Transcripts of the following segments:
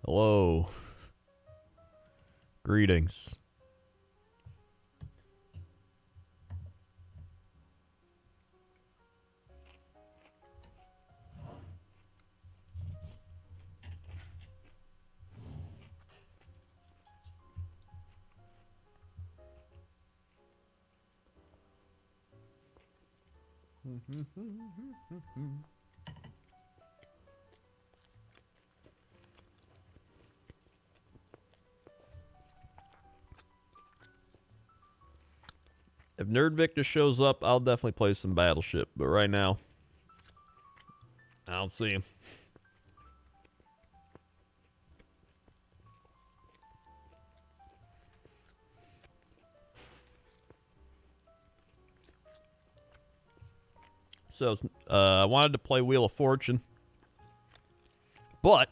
Hello. Greetings. If Nerd Victor shows up, I'll definitely play some Battleship. But right now, I don't see him. So, I wanted to play Wheel of Fortune. But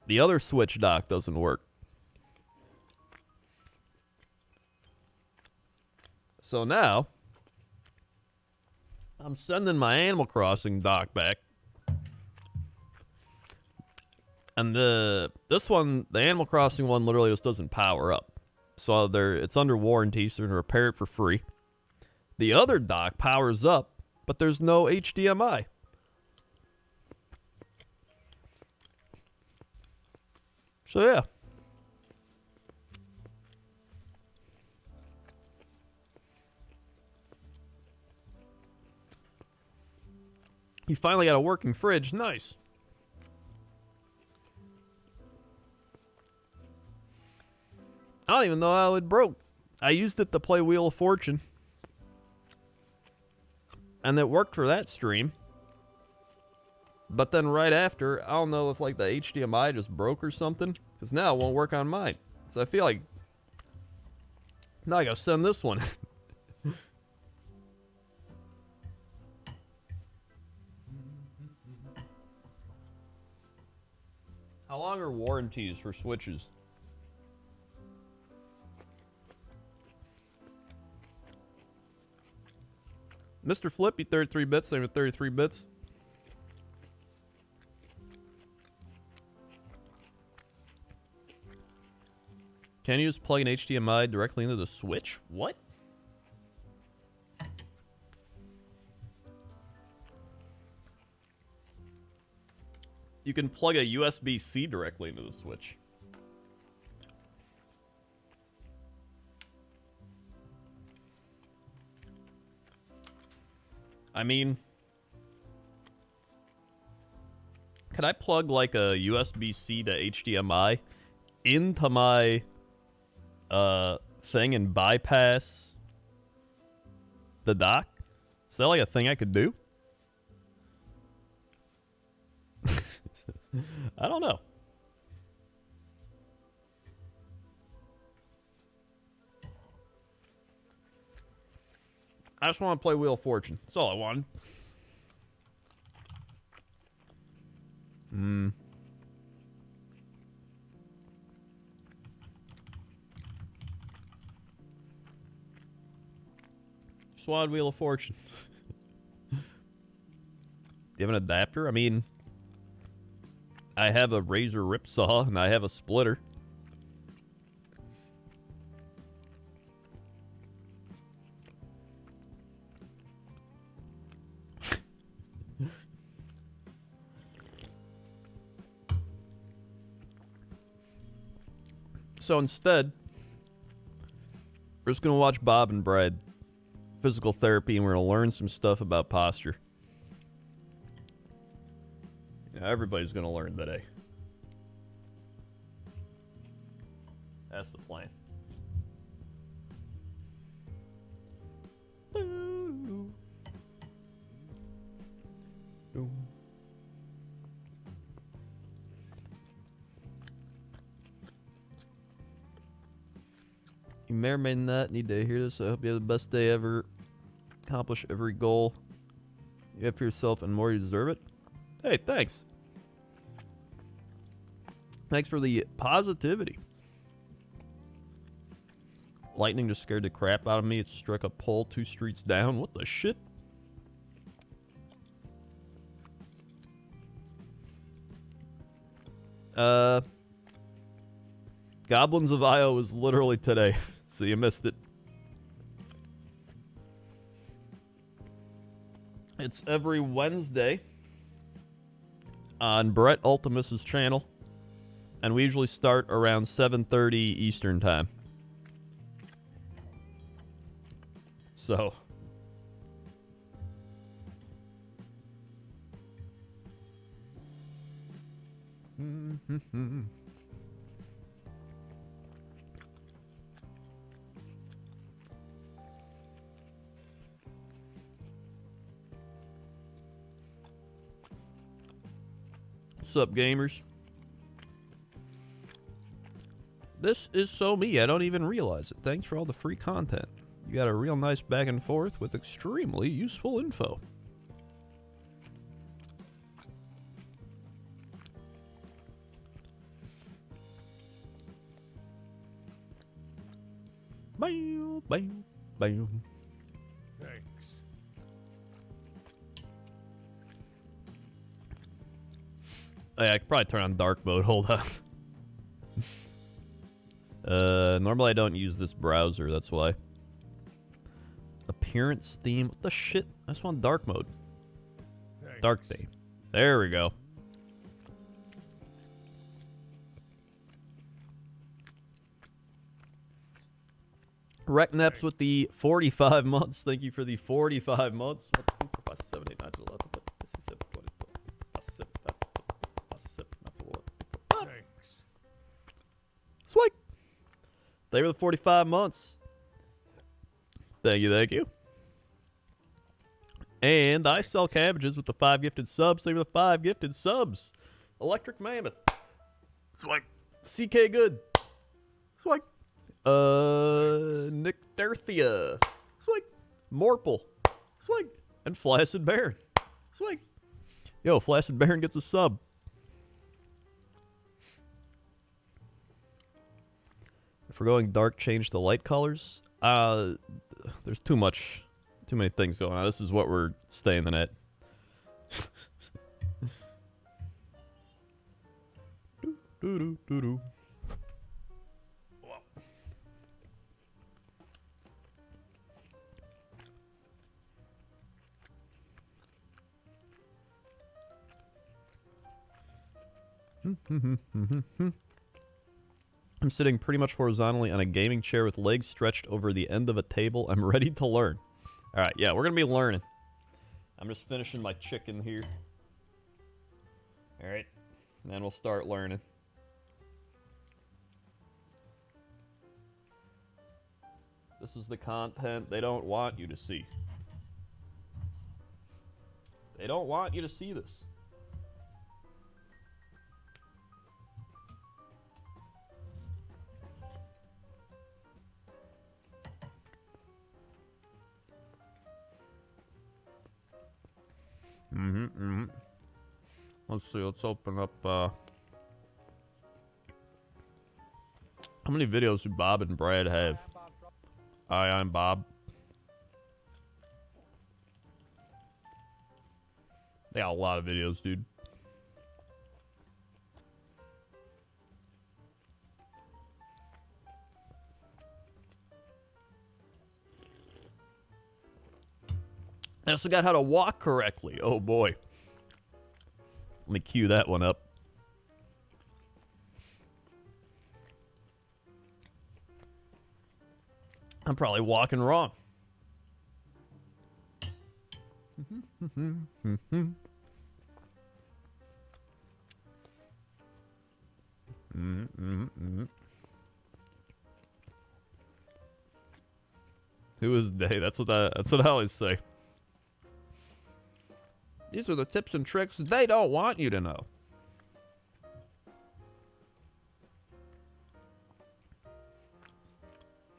the other Switch dock doesn't work. So now, I'm sending my Animal Crossing dock back. And this one, the Animal Crossing one, literally just doesn't power up. So it's under warranty, so they're going to repair it for free. The other dock powers up, but there's no HDMI. So yeah. You finally got a working fridge. Nice. I don't even know how it broke. I used it to play Wheel of Fortune. And it worked for that stream. But then right after, I don't know if like the HDMI just broke or something. Because now it won't work on mine. So I feel like now I gotta send this one. How long are warranties for Switches? Mr. Flippy, 33 bits, same with 33 bits. Can you just plug an HDMI directly into the Switch? What? You can plug a USB-C directly into the Switch. I mean, could I plug like a USB-C to HDMI into my thing and bypass the dock? Is that like a thing I could do? I don't know. I just want to play Wheel of Fortune. That's all I wanted. Just wanted Wheel of Fortune. Do you have an adapter? I mean, I have a razor rip saw and I have a splitter. So instead, we're just going to watch Bob and Brad physical therapy and we're going to learn some stuff about posture. Everybody's going to learn today. That's the plan. You may or may not need to hear this. I hope you have the best day ever. Accomplish every goal you have for yourself and more. You deserve it. Hey, thanks. Thanks for the positivity. Lightning just scared the crap out of me. It struck a pole 2 streets down. What the shit? Goblins of Io was literally today, so you missed it. It's every Wednesday on Brett Ultimus's channel, and we usually start around 7:30 Eastern time. So, what's up, gamers? This is so me, I don't even realize it. Thanks for all the free content. You got a real nice back and forth with extremely useful info. Bam, bam, bam. Thanks. Oh, yeah, I could probably turn on dark mode. Hold on. Normally I don't use this browser, that's why. Appearance theme. What the shit? I just want dark mode. Thanks. Dark theme. There we go. Recneps with the 45 months. Thank you for the 45 months. 7, 8, 9, 11, Thanks. Swipe. Thank you for the 45 months. Thank you, thank you. And I sell cabbages with the 5 gifted subs. Thank you for the 5 gifted subs. Electric Mammoth. Swipe. CK Good. Swipe. Nick Darthia. Swipe. Morple. Swipe. And Flaccid Baron. Swipe. Yo, Flaccid Baron gets a sub. If we're going dark, change the light colors. There's too many things going on. This is what we're staying the net. I'm sitting pretty much horizontally on a gaming chair with legs stretched over the end of a table. I'm ready to learn. All right, yeah, we're going to be learning. I'm just finishing my chicken here. All right, and then we'll start learning. This is the content they don't want you to see. They don't want you to see this. Let's see, let's open up, how many videos do Bob and Brad have? Hi, I'm Bob. They got a lot of videos, dude. I also got how to walk correctly. Oh boy. Let me cue that one up. I'm probably walking wrong. Who is they? That's what I always say. These are the tips and tricks they don't want you to know.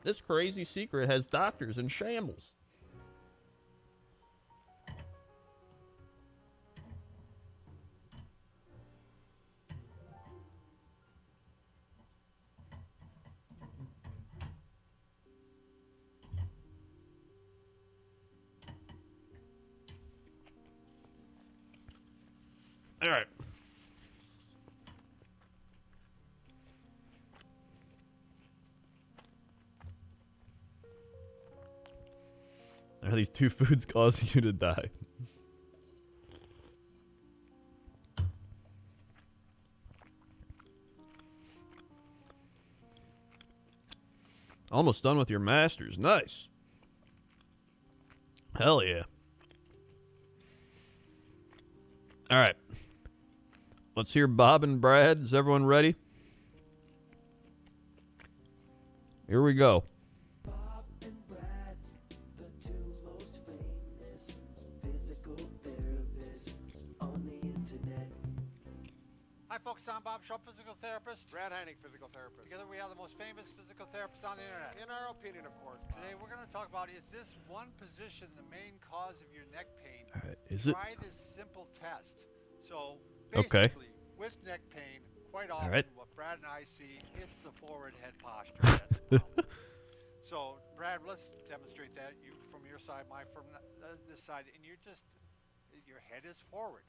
This crazy secret has doctors in shambles. All right. Are these two foods causing you to die? Almost done with your masters. Nice. Hell yeah. All right. Let's hear Bob and Brad. Is everyone ready? Here we go. Bob and Brad, the two most famous physical therapists on the internet. Hi folks, I'm Bob Schrupp, physical therapist. Brad Heineck, physical therapist. Together we are the most famous physical therapists on the internet. In our opinion, of course. Today we're going to talk about, is this one position the main cause of your neck pain? All right. Is it? Try this simple test. So Okay. basically, with neck pain, quite often right. what Brad and I see, it's the forward head posture. That's the problem. So Brad, let's demonstrate that. You from your side, my from this side, and you're just, your head is forward.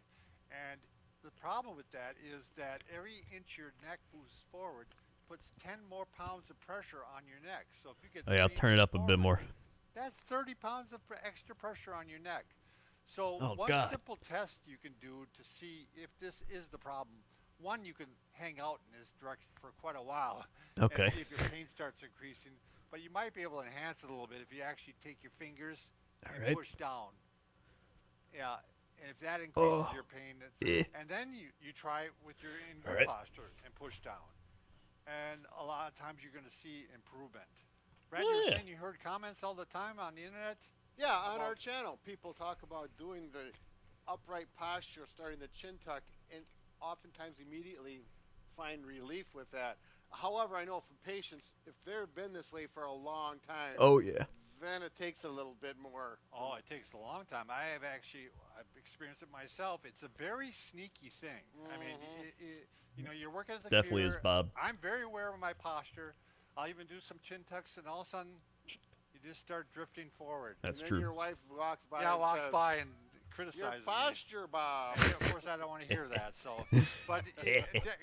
And the problem with that is that every inch your neck moves forward puts 10 more pounds of pressure on your neck. So if you get Oh, yeah, I'll 3 turn it inches up a bit forward, more. that's 30 pounds of extra pressure on your neck. So Oh, one God. simple test you can do to see if this is the problem. One, you can hang out in this direction for quite a while Okay. and see if your pain starts increasing. But you might be able to enhance it a little bit if you actually take your fingers All and right. push down. Yeah, and if that increases your pain, and then you try it with your in All good right. posture and push down. And a lot of times you're going to see improvement. Brad, you were Yeah. saying you heard comments all the time on the internet? Yeah, on About- our channel, people talk about doing the upright posture, starting the chin tuck, and oftentimes immediately find relief with that. However, I know from patients, if they've been this way for a long time, Oh, yeah. then it takes a little bit more. Oh, it takes a long time. I've experienced it myself. It's a very sneaky thing. I mean, you're working as a Definitely is, computer. Bob. I'm very aware of my posture. I'll even do some chin tucks, and all of a sudden, you just start drifting forward. That's and then true. your wife walks by Yeah, and walks says, by and your criticizes me. posture, Bob. Yeah, of course, I don't want to hear that. So, but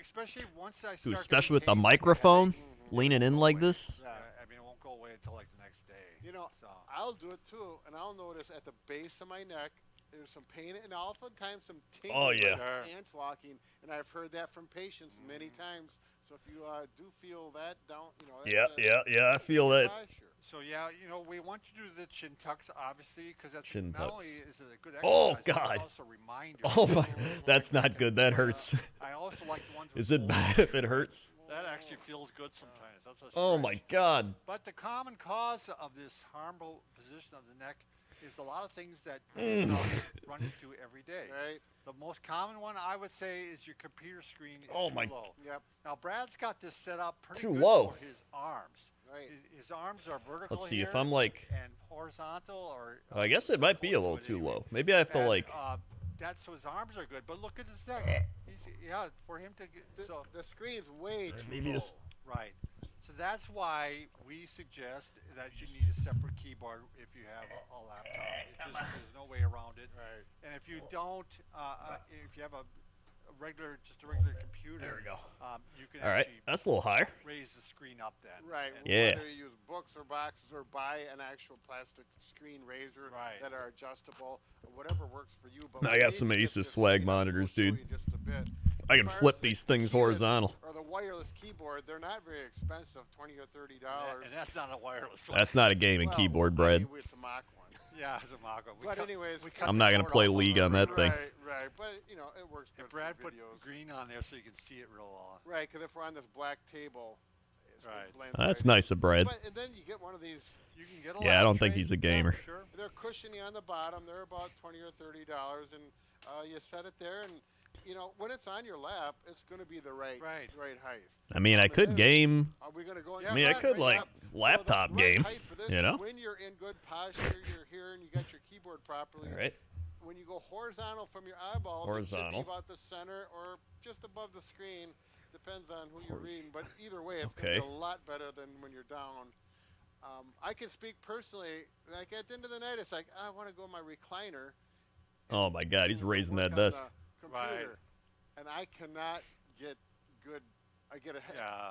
especially once I Dude, start, especially getting with the pain, microphone headache, leaning in like this. Yeah. I mean, it won't go away until like the next day. You know, so. I'll do it too, and I'll notice at the base of my neck, there's some pain, and oftentimes some tingling Oh, yeah. like Sure. ants walking, and I've heard that from patients many times. So if you do feel that down, Yeah. I feel that. posture. So yeah, we want you to do the chin tucks, obviously, because that's Chin not tucks. only is it a good Oh, exercise, God. it's also a reminder. Oh, my. That's not good. That hurts. I also like the ones. With Is it full bad stretch. if it hurts? That actually feels good sometimes. That's a Oh, stretch. my God. But the common cause of this harmful position of the neck is a lot of things that Mm. you run into every day. Right? The most common one I would say is your computer screen is Oh, too my- low. Yep. Now Brad's got this set up pretty Too good low. for his arms. Right. His arms are vertical Let's see here if I'm like. and horizontal, or I guess it might be a little too low. Maybe I have to And, like. that's so his arms are good, but look at his neck. Yeah, for him to get so The screen's way too maybe low. just- right. So that's why we suggest that you need a separate keyboard if you have a laptop. There's no way around it. Right. And if you don't, if you have a regular computer, There we go. You can All right. actually That's a little higher. raise the screen up then. Right. And- Yeah. Whether you use books or boxes or buy an actual plastic screen raiser Right. that are adjustable, whatever works for you. But I we got need some to get Asus this swag screen up. monitors, We'll show dude. you just a bit. I As can far flip as the these things keys horizontal. Or the wireless keyboard, they're not very expensive, $20 or $30. And that's not a wireless one. That's not a gaming Well, keyboard, I Brad. mean, it's a mock one. Yeah, it's a mock-up. But anyways, I'm not gonna play League on that thing. Right. But it works good And Brad for put videos. green on there so you can see it real well. Right, because if we're on this black table, it's gonna Right. blend That's right nice of Brad. But, and then you get one of these. You can get a Yeah, I lap don't think tray. he's a gamer. Sure. They're cushiony on the bottom. They're about $20 or $30, and you set it there, and when it's on your lap, it's going to be the right Right. height. I mean, I could game. Are we going to go? Yeah, I mean, I right, could right, like So the laptop right game. height for this, You know. when you're in good posture, you're here, and you got your keyboard properly. All right. When you go horizontal from your eyeballs, it Horizontal. should be about the center or just above the screen. Depends on who you're reading, but either way, it's Okay. going to be a lot better than when you're down. I can speak personally. Like at the end of the night, it's like I want to go in my recliner. Oh my God, he's and raising work that on desk. the Right. computer, and I cannot get good. I get a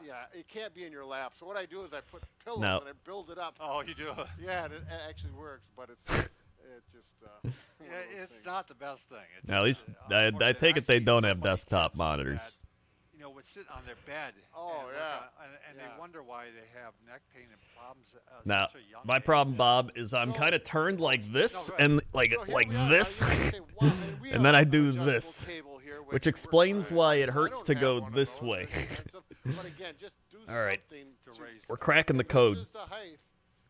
Yeah. It can't be in your lap. So what I do is I put pillows Now- and I build it up. Oh, you do. Yeah, and it actually works, but it's it just. Yeah, it's not the best thing. It's Now, at least just, I take it they see don't so have many desktop kids monitors. that, would sit on their bed. Oh, and yeah. and Yeah. they wonder why they have neck pain and problems. Now, such a young my age. problem, Bob, is I'm So- kind of turned like this No, go ahead. and like So here like we are. Now this. you're gonna say, wow, and we And have then I an do adjustable this, table here, which works explains fine. why it I hurts don't to have go one of this those. way. They're expensive. But again, just do All right. something To raise We're the- cracking the and code. This is the height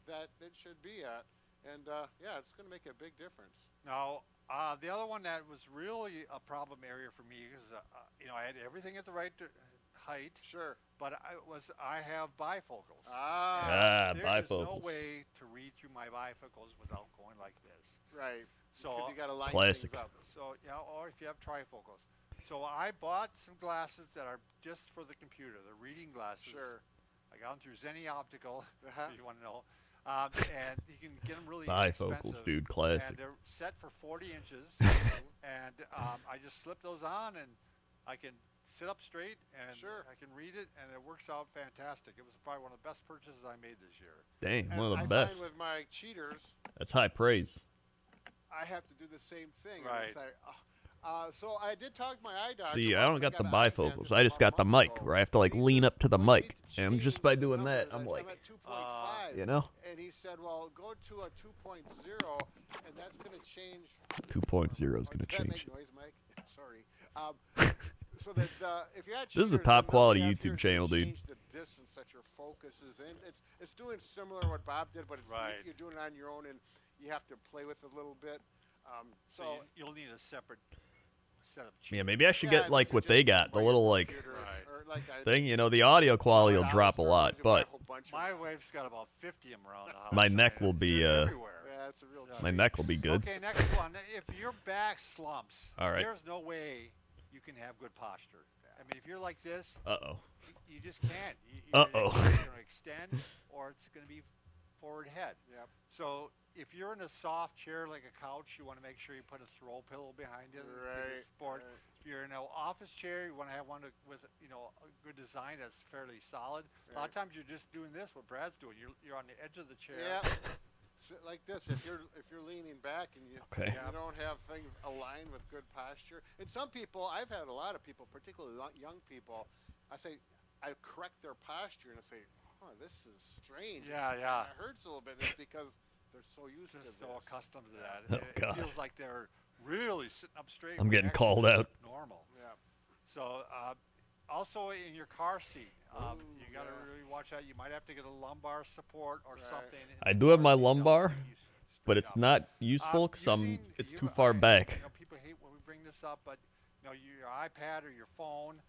that it should be at, and yeah, it's going to make a big difference. Now, the other one that was really a problem area for me is, I had everything at the right height, Sure. but I have bifocals. Ah, And there is no bifocals. way to read through my bifocals without going like this. right. So, Because you got to line Classic. things up. So yeah, or if you have trifocals. So I bought some glasses that are just for the computer. They're reading glasses. Sure. I got them through Zenny Optical, Uh-huh. if you want to know. And you can get them really Bifocals, inexpensive. dude, classic. And they're set for 40 inches. And I just slip those on, and I can sit up straight, and Sure. I can read it, and it works out fantastic. It was probably one of the best purchases I made this year. Dang, And one of I the best. find with my cheaters, That's high praise. I have to do the same thing. And Right. it's like, so I did talk to my eye doctor. See, I about- don't got the got an eye fan bifocals. I just got about the a month mic ago. where I have to like And he lean said, up to the "Well, you mic, need to and just change by the doing that, numbers." I'm like, at 2.5. you know, And he said, well, go to a 2.0, and that's going to change. 2.0 is Oh, gonna did that make change. noise, Mike? Sorry. So that if you had This is a cheaters, top the quality number you have YouTube here is channel, gonna dude. change the distance that your focus is in. It's doing similar to what Bob did, but it's, Right. you're doing it on your own, and you have to play with it a little bit. So you'll need a separate set of Yeah, cheaters. maybe I should yeah, get you like could what just they buy got, the your little like computer Right. or like I thing. You know, the audio quality will buy drop a Alistair, lot, you buy a but whole bunch of My them. wife's got about 50 of them around the house. my I neck mean, will be they're everywhere. Yeah, it's a real my treat. neck will be good. Okay, next one. If your back slumps, All right. there's no way you can have good posture. I mean, if you're like this, Uh-oh. you just can't. Uh-oh. You're going to extend, or it's going to be forward head. Yep. So if you're in a soft chair like a couch, you want to make sure you put a throw pillow behind you. to give you Right, support. right. If you're in an office chair, you want to have one with a good design that's fairly solid. A lot of Right. times you're just doing this. What Brad's doing, you're on the edge of the chair. Yeah. Sit like this. If you're leaning back and you Okay. you don't have things aligned with good posture. And some people, I've had a lot of people, particularly young people, I correct their posture and I say, oh, this is strange. Yeah, yeah. It hurts a little bit. It's because they're so used to Just this. so accustomed to that. Oh, It God. feels like they're really sitting up straight. I'm when getting actually called it's out. Normal. Yeah. So also in your car seat, Ooh, you got to yeah. really watch out. You might have to get a lumbar support or Right. something. in I the do have car my seat that'll lumbar, bring you but straight it's up. not useful because it's too far back. People hate when we bring this up, but your iPad or your phone,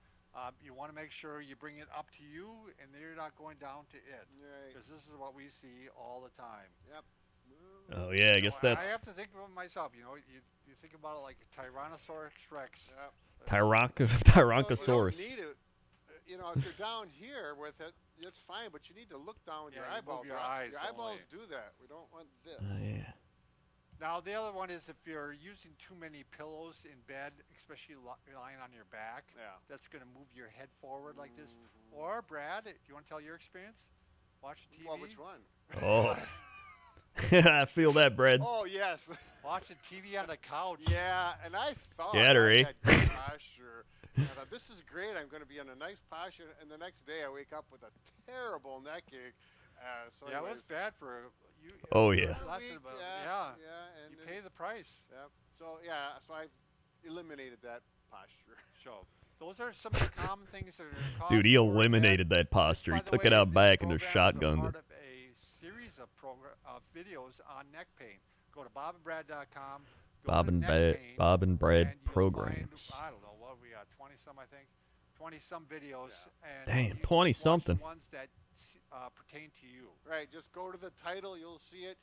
you want to make sure you bring it up to you and you're not going down to it, Right. because this is what we see all the time. Yep. Oh yeah, I guess that's I have to think of it myself. You think about it like a Tyrannosaurus Rex. Yep. Tyrannosaurus. So you don't need it. If you're down here with it, it's fine, but you need to look down with Yeah, your you move eyeballs. your up. eyes Your eyeballs only. do that. We don't want this. Oh yeah. Now the other one is if you're using too many pillows in bed, especially lying on your back, Yeah. that's going to move your head forward like this. Or Brad, do you want to tell your experience? Watching TV. Well, which one? Oh. I feel that, Brad. Oh, yes. Watching TV on the couch. Yeah, and I thought Scattery. I had good posture. And I thought, this is great. I'm going to be in a nice posture. And the next day I wake up with a terrible neck ache. So Yeah, it was anyways, bad for you. Oh, yeah. for a Lots week, of, yeah. And you pay the price. Yep. So I eliminated that posture. So those are some of the common things that are going to cause. Dude, he forward head. eliminated that posture. He By the took way, it out this back and just program is a shotgunned part it. of a series of videos on neck pain. Go to bobandbrad.com. go Bob to and neck Brad, pain, Bob and Brad and you'll programs. Find, I don't know what we got, 20 some I think, 20 some videos. And Damn, you just 20 watch something. The ones that pertain to you. Right, just go to the title, you'll see it,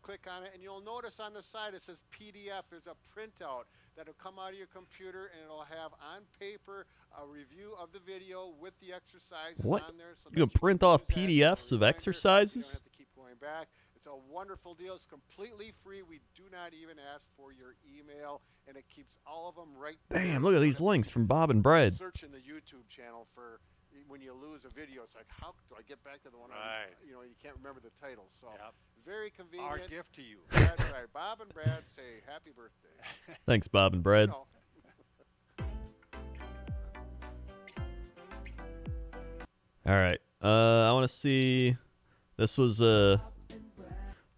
click on it, and you'll notice on the side it says PDF. There's a printout that'll come out of your computer, and it'll have on paper a review of the video with the exercises What? on there. So You can that print can off use that as a PDFs of reminder. exercises? You don't have to keep going back. It's a wonderful deal. It's completely free. We do not even ask for your email, and it keeps all of them right there. Damn, look at So these that links from Bob and Brad. Search in the YouTube channel for when you lose a video. It's like, how do I get back to the one? Right. You can't remember the title. So Yep. very Our convenient. gift to you. That's right. Bob and Brad say happy birthday. Thanks, Bob and Brad. No. All right. I want to see. This was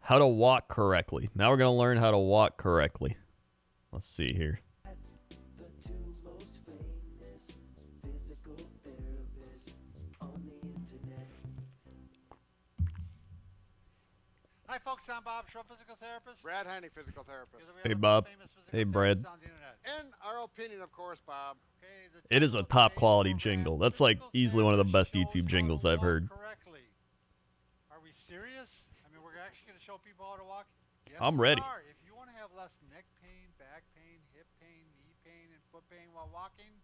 how to walk correctly. Now we're gonna learn how to walk correctly. Let's see here. The two most famous physical therapists on the internet. Hi, folks. I'm Bob Schrupp, physical therapist. Brad Heine, physical therapist. Together we Hey, are the Bob. most famous physical Hey, Brad. therapists on the internet. In our opinion, of course, Bob. Okay, the It is a title of top today's quality program, jingle. That's like Physical easily one of the best Therapist YouTube Shows jingles How to I've heard. Walk Correctly. Are we serious? I mean, we're actually going to show people how to walk? Yes, I'm we ready. are. If you want to have less neck pain, back pain, hip pain, knee pain, and foot pain while walking,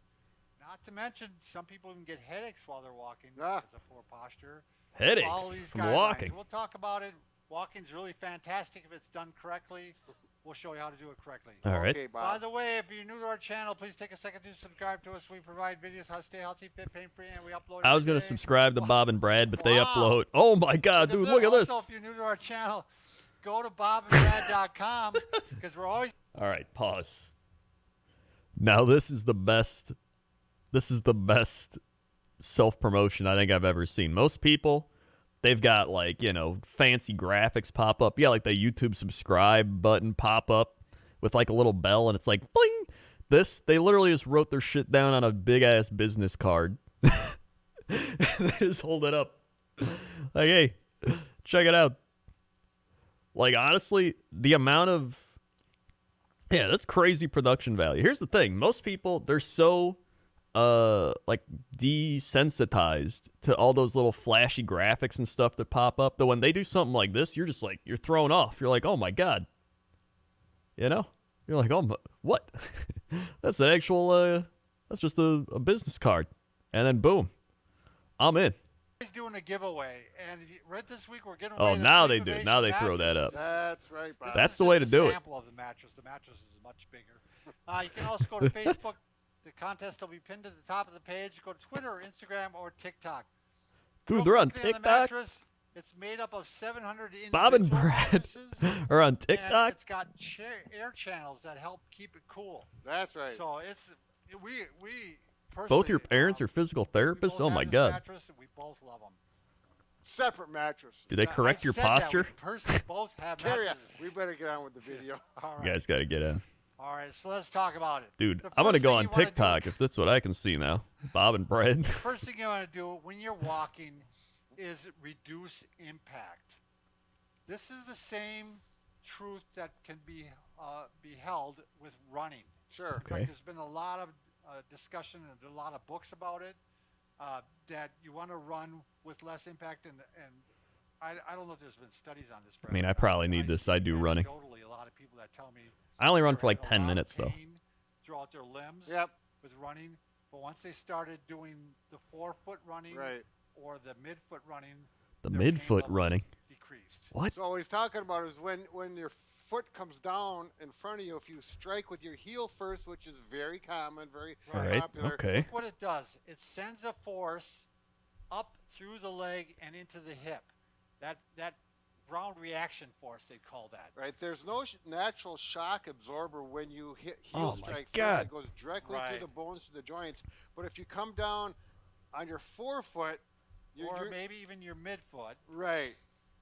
not to mention some people even get headaches while they're walking Ah. because of poor posture. Headaches Follow these from guidelines. walking. We'll talk about it. Walking's really fantastic if it's done correctly. We'll show you how to do it correctly. All right. Okay, By Bob. the way, if you're new to our channel, please take a second to subscribe to us. We provide videos how to stay healthy, fit, pain-free, and we upload I was every gonna day. subscribe to Bob and Brad, but they Wow. upload. Oh my God, dude! Look at this. Also, if you're new to our channel, go to bobandbrad.com because we're always All right, pause. Now this is the best. This is the best self-promotion I think I've ever seen. Most people, they've got like, fancy graphics pop up. Yeah, like the YouTube subscribe button pop up with like a little bell and it's like bling. They literally just wrote their shit down on a big ass business card. They just hold it up. Like, hey, check it out. Like, honestly, the amount of that's crazy production value. Here's the thing. Most people, they're so like desensitized to all those little flashy graphics and stuff that pop up that when they do something like this, you're just like, you're thrown off. You're like, oh my God. You're like, oh, what? That's an actual, that's just a business card. And then boom, I'm in. doing a giveaway. And if you read this week, we're giving away Oh, the now they Sleep do. Invasion Now they throw that mattress. up. That's right, Bob. This That's is the way just to do a it. sample of the mattress. The mattress is much bigger. You can also go to Facebook. The contest will be pinned to the top of the page. Go to Twitter, or Instagram, or TikTok. Dude, Real they're on quickly the TikTok. mattress, it's made up of 700 individual Bob and Brad mattresses, are on and TikTok. it's got air channels that help keep it cool. That's right. So it's we personally. Both your parents are physical we therapists? both Oh have my this God. Mattress, and we both love them. Separate mattresses. Do they correct your posture? We personally both have Carry on. mattresses. We better get on with the video. All You right. guys got to get in. All right, so let's talk about it. Dude, The I'm going to first go thing on you wanna do- TikTok if that's what I can see now. Bob and Brad. First thing you want to do when you're walking is reduce impact. This is the same truth that can be held with running. Sure. In Okay. fact, there's been a lot of discussion and a lot of books about it, that you want to run with less impact. And I don't know if there's been studies on this. I mean, I probably need this. I do running. Anecdotally, a lot of people that tell me I only run they're for like having a 10 lot of minutes, though. pain throughout their limbs Yep. with running. But once they started doing the 4-foot running Right. or the midfoot running, The their pain midfoot levels running. decreased. What? So what he's talking about is when your foot comes down in front of you, if you strike with your heel first, which is very common, very All right. popular. Okay. Look what it does. It sends a force up through the leg and into the hip. That ground reaction force, they call that. Right. There's no natural shock absorber when you hit Oh heel my strike first. God. It goes directly Right. through the bones to the joints. But if you come down on your forefoot, Or maybe even your midfoot. right.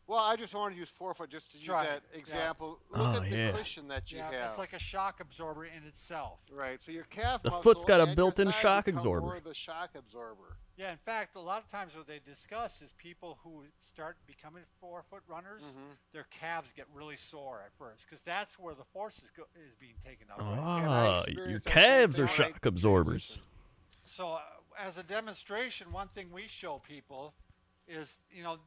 Well, I just want to use forefoot just to use Try that it. Yeah. example. Look Oh, at the yeah. cushion that you Yeah, have. it's like a shock absorber in itself. Right. So your calf The muscle foot's got a and your built-in thigh shock become absorber. More of the shock absorber. Yeah, in fact, a lot of times what they discuss is people who start becoming 4-foot runners, Mm-hmm. their calves get really sore at first because that's where the force is being taken out. Ah, your experienced that same calves thing are when I shock absorbers. transitioned. So as a demonstration, one thing we show people is,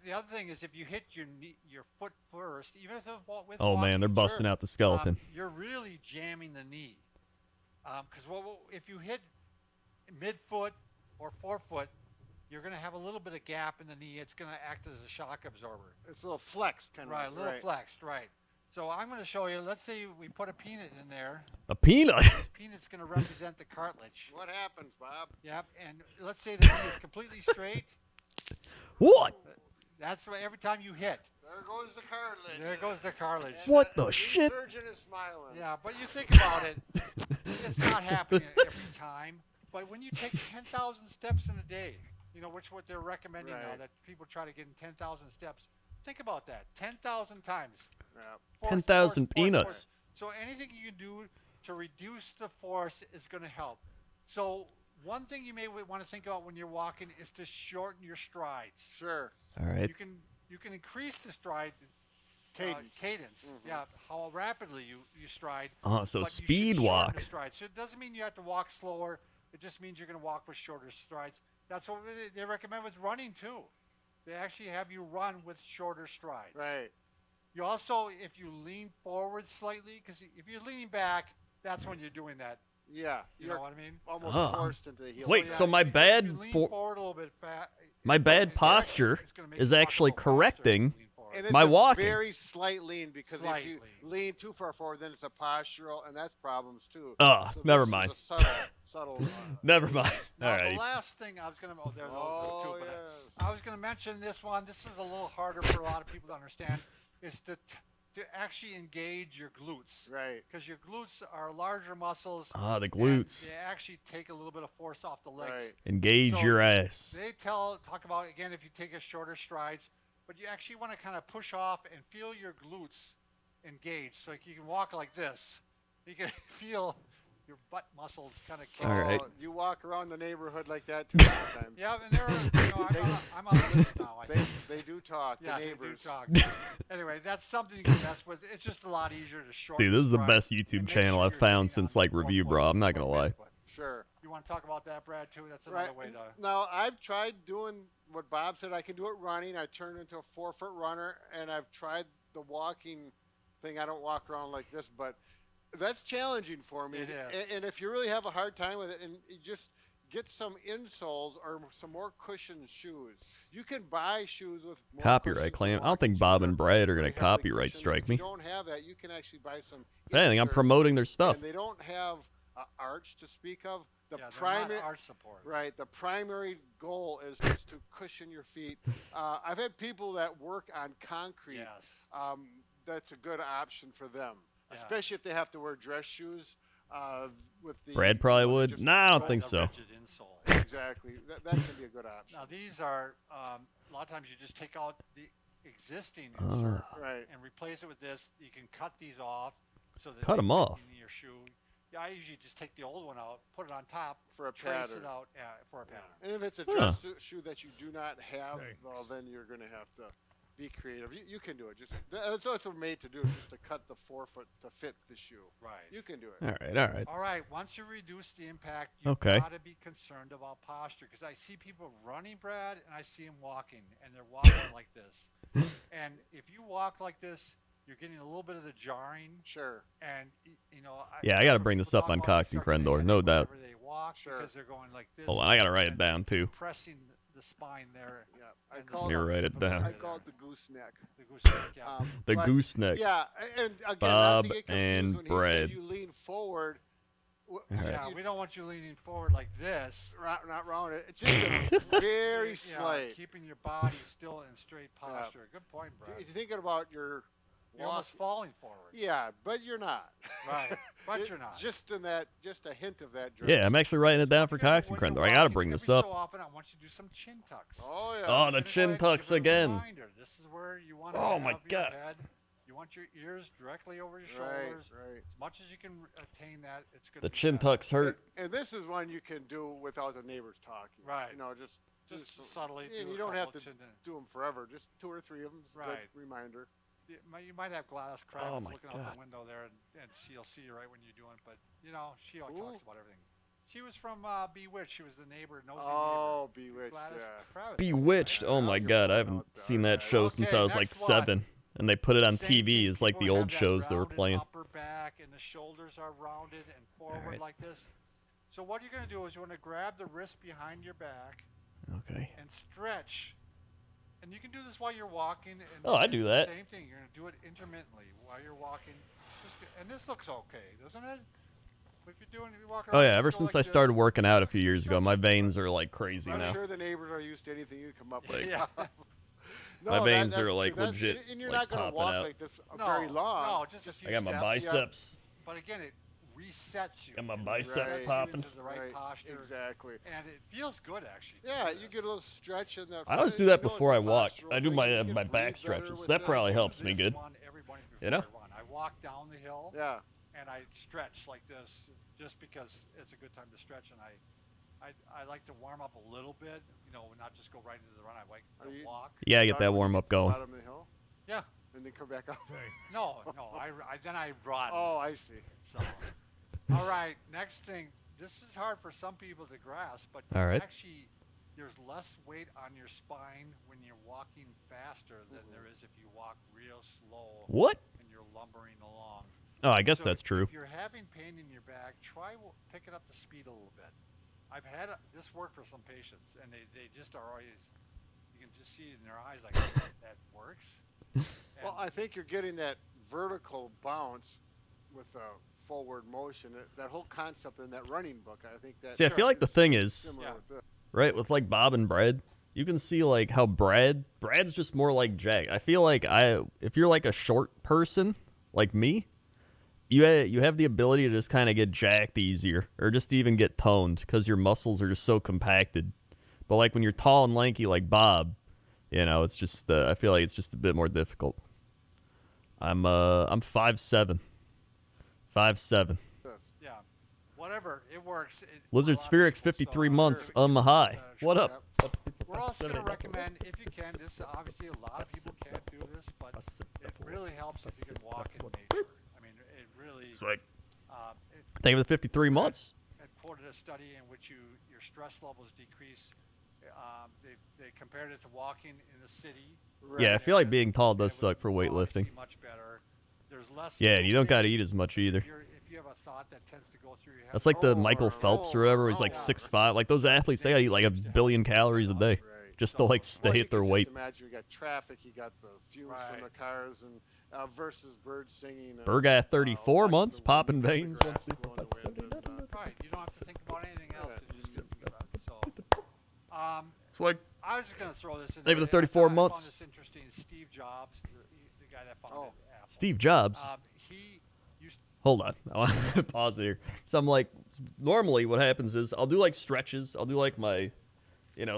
the other thing is if you hit your foot first, even if it's with Oh, man, they're walking, busting out the skeleton. you're really jamming the knee. Because if you hit midfoot or forefoot, you're going to have a little bit of gap in the knee. It's going to act as a shock absorber. It's a little flexed kind Right, a of. little flexed, right. So I'm going to show you, let's say we put a peanut in there. A peanut? This peanut's going to represent the cartilage. What happens, Bob? Yep, and let's say the knee is completely straight. What? That's why every time you hit, There goes the cartilage. There goes the cartilage. And What the shit? surgeon is smiling. Yeah, but you think about it, it's not happening every time. But when you take 10,000 steps in a day, you know, which what they're recommending now, Right. that people try to get in 10,000 steps. Think about that, 10,000 times. Yeah. 10,000 peanuts. So anything you can do to reduce the force is going to help. So one thing you may want to think about when you're walking is to shorten your strides. Sure. All right. You can increase the stride Cadence. Yeah, how rapidly you stride. Oh, so but you should speed shorten walk. the stride. So it doesn't mean you have to walk slower. It just means you're going to walk with shorter strides. That's what they recommend with running too. They actually have you run with shorter strides. Right. You also, if you lean forward slightly, because if you're leaning back, that's when you're doing that. Yeah. You You're know what I mean? almost Oh. forced into the heel. Wait, yeah, so my if you bad lean for- forward a little bit My bad posture is actually correcting And it's my a walking. very slight lean because if you Slightly. lean too far forward, then it's a postural, and that's problems too. Oh, So never this is mind. a subtle. Never mind. Now, All the right. last thing I was going to, there are those Oh, too, but yeah. I was going to mention this one. This is a little harder for a lot of people to understand, is to actually engage your glutes. Right. Because your glutes are larger muscles. Ah, the and glutes. They actually take a little bit of force off the legs. Right. Engage So your ass. They talk about, again, if you take a shorter strides, but you actually want to kind of push off and feel your glutes engaged. So you can walk like this. You can feel your butt muscles kind of kick. All right. Oh, you walk around the neighborhood like that too sometimes. Yeah, and I'm on the list now. I think. They do talk. Yeah, the neighbors. they do talk. Anyway, that's something you can mess with. It's just a lot easier to shorten. Dude, this is the stride best and YouTube make channel sure I've you're found hitting since on like the Review forefoot Bro. I'm not or gonna lie. midfoot. Sure. You want to talk about that, Brad? Too. That's another way to. Now I've tried doing what Bob said. I can do it running. I turned into a 4-foot runner, and I've tried the walking thing. I don't walk around like this, but that's challenging for me. It is. And if you really have a hard time with it, and you just get some insoles or some more cushioned shoes. You can buy shoes with more Copyright cushions, claim. I walking don't think shoes Bob are and Brad are very gonna heavily copyright cushioned. strike If me. you don't have that, you can actually buy some. If anything, I'm inserts, promoting their stuff. And they don't have an arch to speak of. The Yeah, they're primary not arch support. Right. The primary goal is just to cushion your feet. I've had people that work on concrete. Yes. That's a good option for them, Yeah. especially if they have to wear dress shoes. With the Brad probably you know, would. just Nah, I don't go- think The so. rigid insole. Exactly. That can be a good option. Now these are a lot of times you just take out the existing insert Right. and replace it with this. You can cut these off so that Cut they 'em fit off. in your shoe. Yeah, I usually just take the old one out, put it on top, For a trace pattern. it out for a pattern. And if it's a Huh. dress shoe that you do not have, Thanks. well, then you're going to have to be creative. You can do it. Just that's what they're made to do, is just to cut the 4-foot to fit the shoe. Right. You can do it. All right, all right. All right. Once you reduce the impact, you've Okay. got to be concerned about posture, because I see people running, Brad, and I see them walking, and they're walking like this. And if you walk like this, you're getting a little bit of the jarring, Sure. and you know. Yeah, I that's gotta what bring people this up talk on about, Cox they and start getting Crendor, headache no doubt. whenever they walk, Sure. because they're going like this. Hold on, I gotta write it and down too. Pressing the spine there. Yeah. I and the call Let me write it down. I call it the gooseneck. The gooseneck, yeah. The But, gooseneck. Yeah, and again, Bob not to get confused, and when Brad. He said you lean forward. All right. Yeah, we don't want you leaning forward like this. Not round it. It's just a very Yeah, slight. keeping your body still in straight posture. Good point, Brad. If you're thinking about your You're almost walk- falling forward. yeah, but you're not. Right, but you're not. Just a hint of that. Yeah, I'm actually writing it down for Because Cox and when you're Crendor. I gotta walking, bring this every up. So often, I want you to do some chin tucks. Oh yeah. Oh, the Just chin like, tucks give it a again. reminder. This is where you want to Oh, have my your God. head. You want your ears directly over your Right, shoulders. right. As much as you can attain that, it's good. The for chin that. tucks hurt. And this is one you can do without the neighbors talking. Right. You know, just subtly And do you a don't have couple to of chin- do them forever. Just 2 or 3 of them. Right. Reminder. You might have Gladys Kravitz Oh, my looking out God. the window there, and she'll see you right when you're doing it. But you know, she always Who? talks about everything. She was from Bewitched. She was the neighbor, nosy Oh, neighbor. Bewitched. Gladys Yeah. Kravitz. Bewitched. Oh my I'll god, I get haven't one out seen there. that show since Okay, I was like next one. 7. And they put it on Same TV thing, as like the people old have that shows they were rounded playing. Upper back and the shoulders are rounded and forward right. like this. So what you're going to do is you want to grab the wrist behind your back Okay. and stretch. And you can do this while you're walking. And Oh, I it's do the that. Same thing. You're going to do it intermittently while you're walking. And this looks okay, doesn't it? If you're doing, you walk Oh around, yeah, you ever go since like I started this. working out a few years ago, my veins are like crazy I'm now. sure the neighbors are used to anything you come up with. Yeah. My No, veins that's are true. like That's- legit, and you're like not gonna popping walk out. like this No, very long. no, just a few I got my steps. biceps. But again, it resets you. Got my It bicep resets you popping. into the right posture, Exactly. and it feels good actually. to Yeah, do you this. get a little stretch in that. I always front, do and that you know before I it's a walk. postural I do thing, my you can my breathe back better stretches. with That it. probably I do helps me this good. one every morning before You know? I run. I walk down the hill Yeah. and I stretch like this just because it's a good time to stretch, and I like to warm up a little bit, not just go right into the run. I like Are to you- walk. Yeah, I get Doc, that when you warm up to the going. Bottom of the hill, Yeah. and then come back up. Thanks. No, then I run. Oh, I see. So, all right, next thing. This is hard for some people to grasp, but All right. actually, there's less weight on your spine when you're walking faster than there is if you walk real slow What? and you're lumbering along. Oh, I guess So that's true. If you're having pain in your back, try picking up the speed a little bit. I've had this work for some patients, and they just are always, you can just see it in their eyes like, that works. Well, I think you're getting that vertical bounce with a forward motion. That whole concept in that running book, I think that. See, I feel like the thing is, similar Yeah. with this. right, with like Bob and Brad, you can see like how Brad's just more like Jack. I feel like if you're like a short person like me, you have the ability to just kind of get jacked easier, or just even get toned because your muscles are just so compacted. But like when you're tall and lanky like Bob, it's just I feel like it's just a bit more difficult. I'm 5'7", 5'7". This. Yeah, whatever, it works. For Lizard a lot of Spherix, people, 53 so months. sure, Hi. What sure. up? We're also going to recommend, if you can, this obviously a lot of people can't do this, but it really helps if you can walk in nature. I mean, it really. Sweet. It, Thank you for the 53 months. it quoted a study in which your stress levels decrease. They compared it to walking in the city. Yeah, I feel like being tall and does it suck for was weightlifting. obviously much better. There's less. Yeah, and you don't got to mobility. eat as much either. If you have a thought that tends to go through your head. That's like the Oh, Michael Phelps or whatever. He's like oh, 6'5". Like those athletes, they gotta eat like 1 billion calories a day Right. just to like stay Well, you at their can just weight. Imagine you got traffic, you got the fumes from the Right. cars, and versus birds singing. And, Berg at 34 watching months, the wind popping through the veins. grass blow in the wind, and, Right, you don't have to think about anything else. Yeah. You just think about it. So, So like, I was just gonna throw this in. Maybe the there. 34 I months. found this interesting. Steve Jobs, the guy that founded Apple. Steve Jobs. He used. Hold on, I want to pause here. So I'm like, normally what happens is I'll do like stretches. I'll do like my,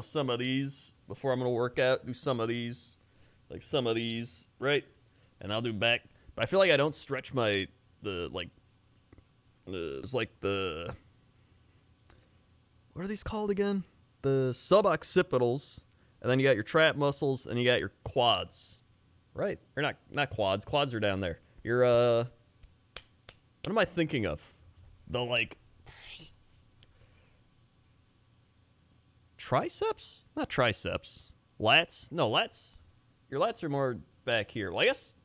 some of these before I'm gonna work out. Do some of these, like some of these, right? And I'll do back. But I feel like I don't stretch it's like the, what are these called again? The suboccipitals, and then you got your trap muscles, and you got your quads, right? Or not quads. Quads are down there. Your what am I thinking of? The like triceps? Not triceps. Lats? No, lats. Your lats are more back here. Well, I guess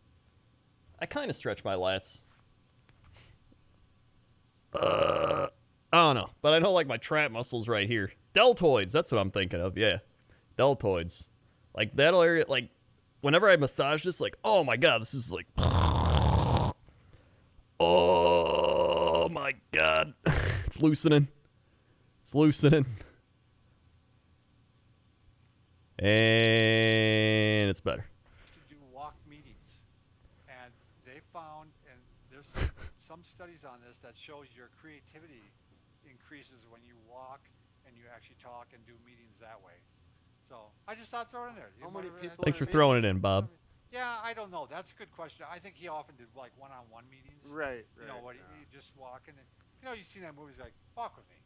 I kind of stretch my lats. I don't know, but I know like my trap muscles right here. Deltoids, that's what I'm thinking of. Yeah, deltoids. Like that area, like whenever I massage this, like, oh my god, this is like, oh my god, it's loosening. It's loosening. And it's better. To do walk meetings, and they found, and there's some studies on this that shows your creativity increases when you walk and you actually talk and do meetings that way. So I just thought throw it in there. How many people Thanks for Maybe- throwing it in, Bob. Yeah, I don't know. That's a good question. I think he often did like one-on-one meetings. Right. You know what? You just walk and you've seen that movies like walk with me,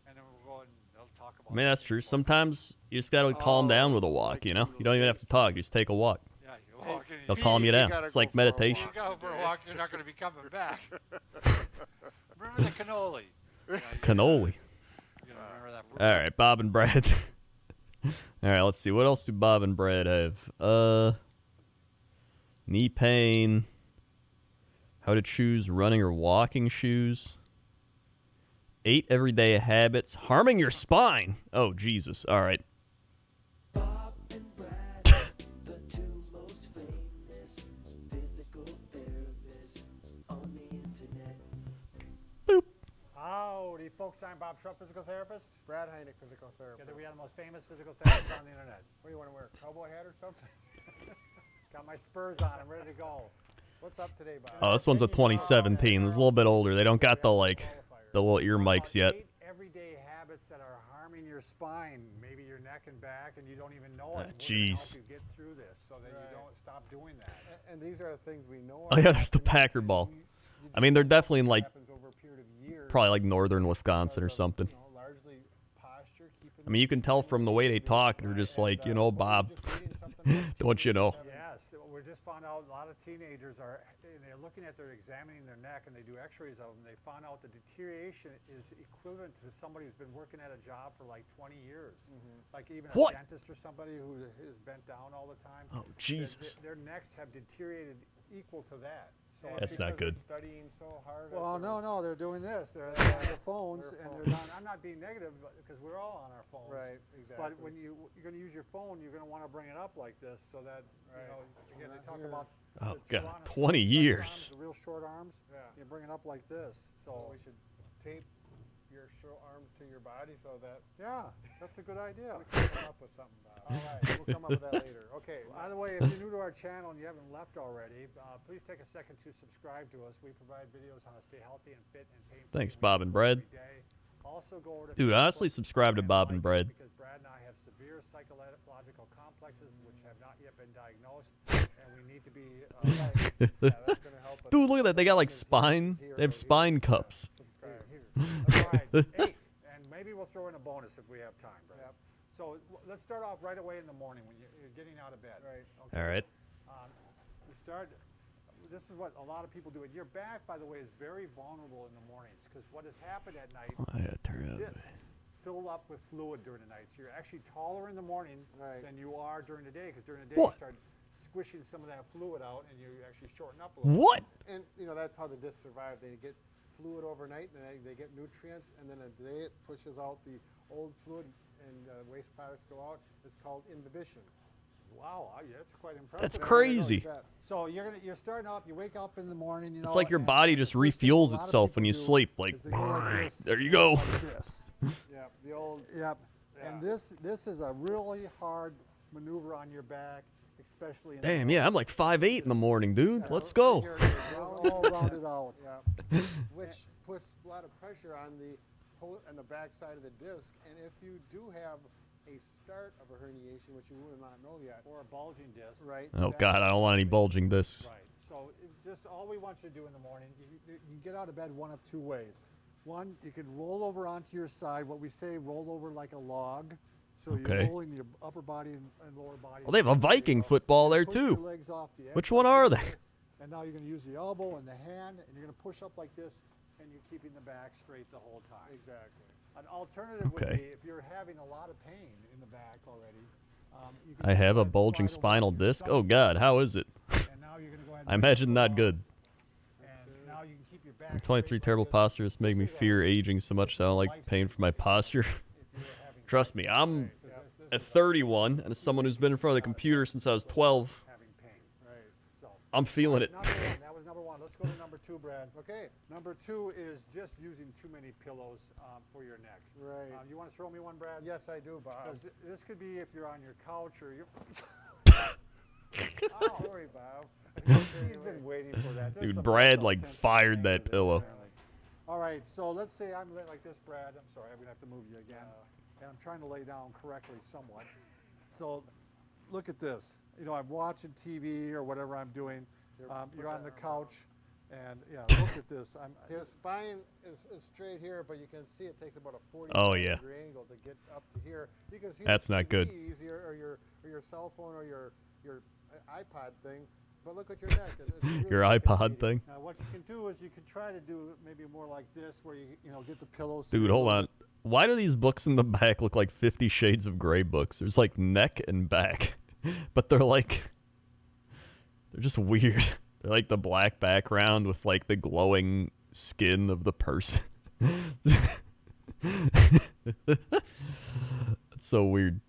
and then we'll go and they'll talk about. I mean, that's something true. important. Sometimes you just gotta calm down with a walk. like You some know, of you those don't even have to games. talk. You just take a walk. Yeah, you walk and They'll you calm you You down. gotta It's go like for a meditation. walk. go for a today. walk, you're not going to be coming back. Remember the cannoli. Yeah, Cannoli. You know, remember that. All right, Bob and Brad. All right, let's see. What else do Bob and Brad have? Knee pain. How to choose running or walking shoes. 8 everyday habits. Harming your spine. Oh, Jesus. All right. Bob and Brad, the two most famous physical therapists on the internet. Howdy, folks. I'm Bob Trump, physical therapist. Brad Heineck, physical therapist. Together we are the most famous physical therapists on the internet. What do you want to wear? A cowboy hat or something? Got my spurs on. I'm ready to go. What's up today, Bob? Oh, this one's a 2017. It's a little bit older. They don't got the the little ear mics yet. 8 everyday habits that are harming your spine, maybe your neck and back, and you don't even know it. Jeez. We're gonna help you get through this so that you don't stop doing that. And these are the things we know. Oh yeah, there's the Packer ball. I mean, they're definitely in like happens over a period of years. probably like northern Wisconsin or something. Largely posture, keeping I mean, you can tell from the way they talk. They're just like, you know, Bob, don't you know? Yes, we just found out a lot of teenagers are, they're looking at, they're examining their neck and they do x-rays of them. They found out the deterioration is equivalent to somebody who's been working at a job for like 20 years. Like even What? a dentist or somebody who is bent down all the time. Oh, Jesus. Their necks have deteriorated equal to that. So That's not good. Studying so hard. well, no, they're doing this. They're on their phones, and they're not. I'm not being negative because we're all on our phones. Right, exactly. But when you're going to use your phone, you're going to want to bring it up like this so that you know. Again, they talk about. Oh, the God, Toronto 20 arms, years. The real short arms. Yeah. You bring it up like this. So we should tape your short arms to your body so that yeah, that's a good idea. we can come up with something, Bob. All right, we'll come up with that later. Okay. By the way, if you're new to our channel and you haven't left already, please take a second to subscribe to us. We provide videos on how to stay healthy and fit and pain-free. Thanks, Bob and Brad. every day. Also go over to Dude, Facebook honestly, subscribe to Bob and Brad. because Brad and I have severe psychological complexes which have not yet been diagnosed, and we need to be. Yeah, that's gonna help us. Dude, look at that. They got like spine. They have spine cups. Subscribe. That's right, 8, and maybe we'll throw in a bonus if we have time, Brad. Yep. So let's start off right away in the morning when you're getting out of bed. Right. Okay? All right. We start. This is what a lot of people do. And your back, by the way, is very vulnerable in the mornings because what has happened at night, discs fill up with fluid during the night. So you're actually taller in the morning Right. than you are during the day because during the day What? you start squishing some of that fluid out and you actually shorten up a little. What? And that's how the discs survive. They get fluid overnight, and they get nutrients, and then a day it pushes out the old fluid, and waste products go out. It's called inhibition. Wow, yeah, that's quite impressive. That's crazy. So you're starting up. You wake up in the morning. You know, It's like your and body just the first thing a refuels lot of itself when people you do sleep. Like, is they go like this, there you go. like this. Yeah, the old. Yep. Yeah. And this is a really hard maneuver on your back, especially. In Damn, the yeah, I'm like 5'8" in the morning, dude. Let's go. You're all rounded out. Yeah, which puts a lot of pressure on the back side of the disc. And if you do have a start of a herniation, which you would not know yet, Or a bulging disc. right? Oh, that- God, I don't want any bulging discs. Right. So just all we want you to do in the morning, you get out of bed one of two ways. One, you can roll over onto your side. What we say, roll over like a log. So Okay. you're rolling your upper body and lower body. Oh, they have a Viking football there, Push your too. legs off the edge Which one like are this, they? And now you're going to use the elbow and the hand, and you're going to push up like this, and you're keeping the back straight the whole time. Exactly. An alternative would Okay. be if you're having a lot of pain in the back already. You can I just have go a ahead and bulging slide over spinal onto your disc. Oh, stomach, God, how is it? And now you're going to go ahead and I imagine not roll good. And now you can keep your back I'm straight 23 like terrible this. postures make me This is a fear aging so much that I don't like paying for my posture. if you're having Trust me, I'm Because this at is 31, and as someone who's been in front of the computer since I was 12, having pain. Right. So I'm feeling it. number one, that was number one. Let's go to number two, Brad. Okay. Number two is just using too many pillows for your neck. Right. You want to throw me one, Brad? Yes, I do, Bob. 'Cause this could be if you're on your couch or you're. Oh, sorry, Bob. He's been waiting for that. There's Dude, some Brad, mental like, tension fired thing that with this, pillow. apparently. All right, so let's say I'm like this, Brad. I'm sorry, I'm gonna have to move you again, and I'm trying to lay down correctly somewhat. So, look at this. You know, I'm watching TV or whatever I'm doing. You're on the couch, and yeah, look at this. His spine is straight here, but you can see it takes about a 40 Oh, yeah. degree angle to get up to here. You can see That's the not good. TV easier, or your cell phone or your iPod thing. But look at your neck. It's really Your iPod thing. Now, what you can do is you can try to do maybe more like this, where you get the pillows. Dude, hold on. Why do these books in the back look like 50 Shades of Grey books? There's like neck and back, but they're just weird. They're like the black background with like the glowing skin of the person. That's so weird.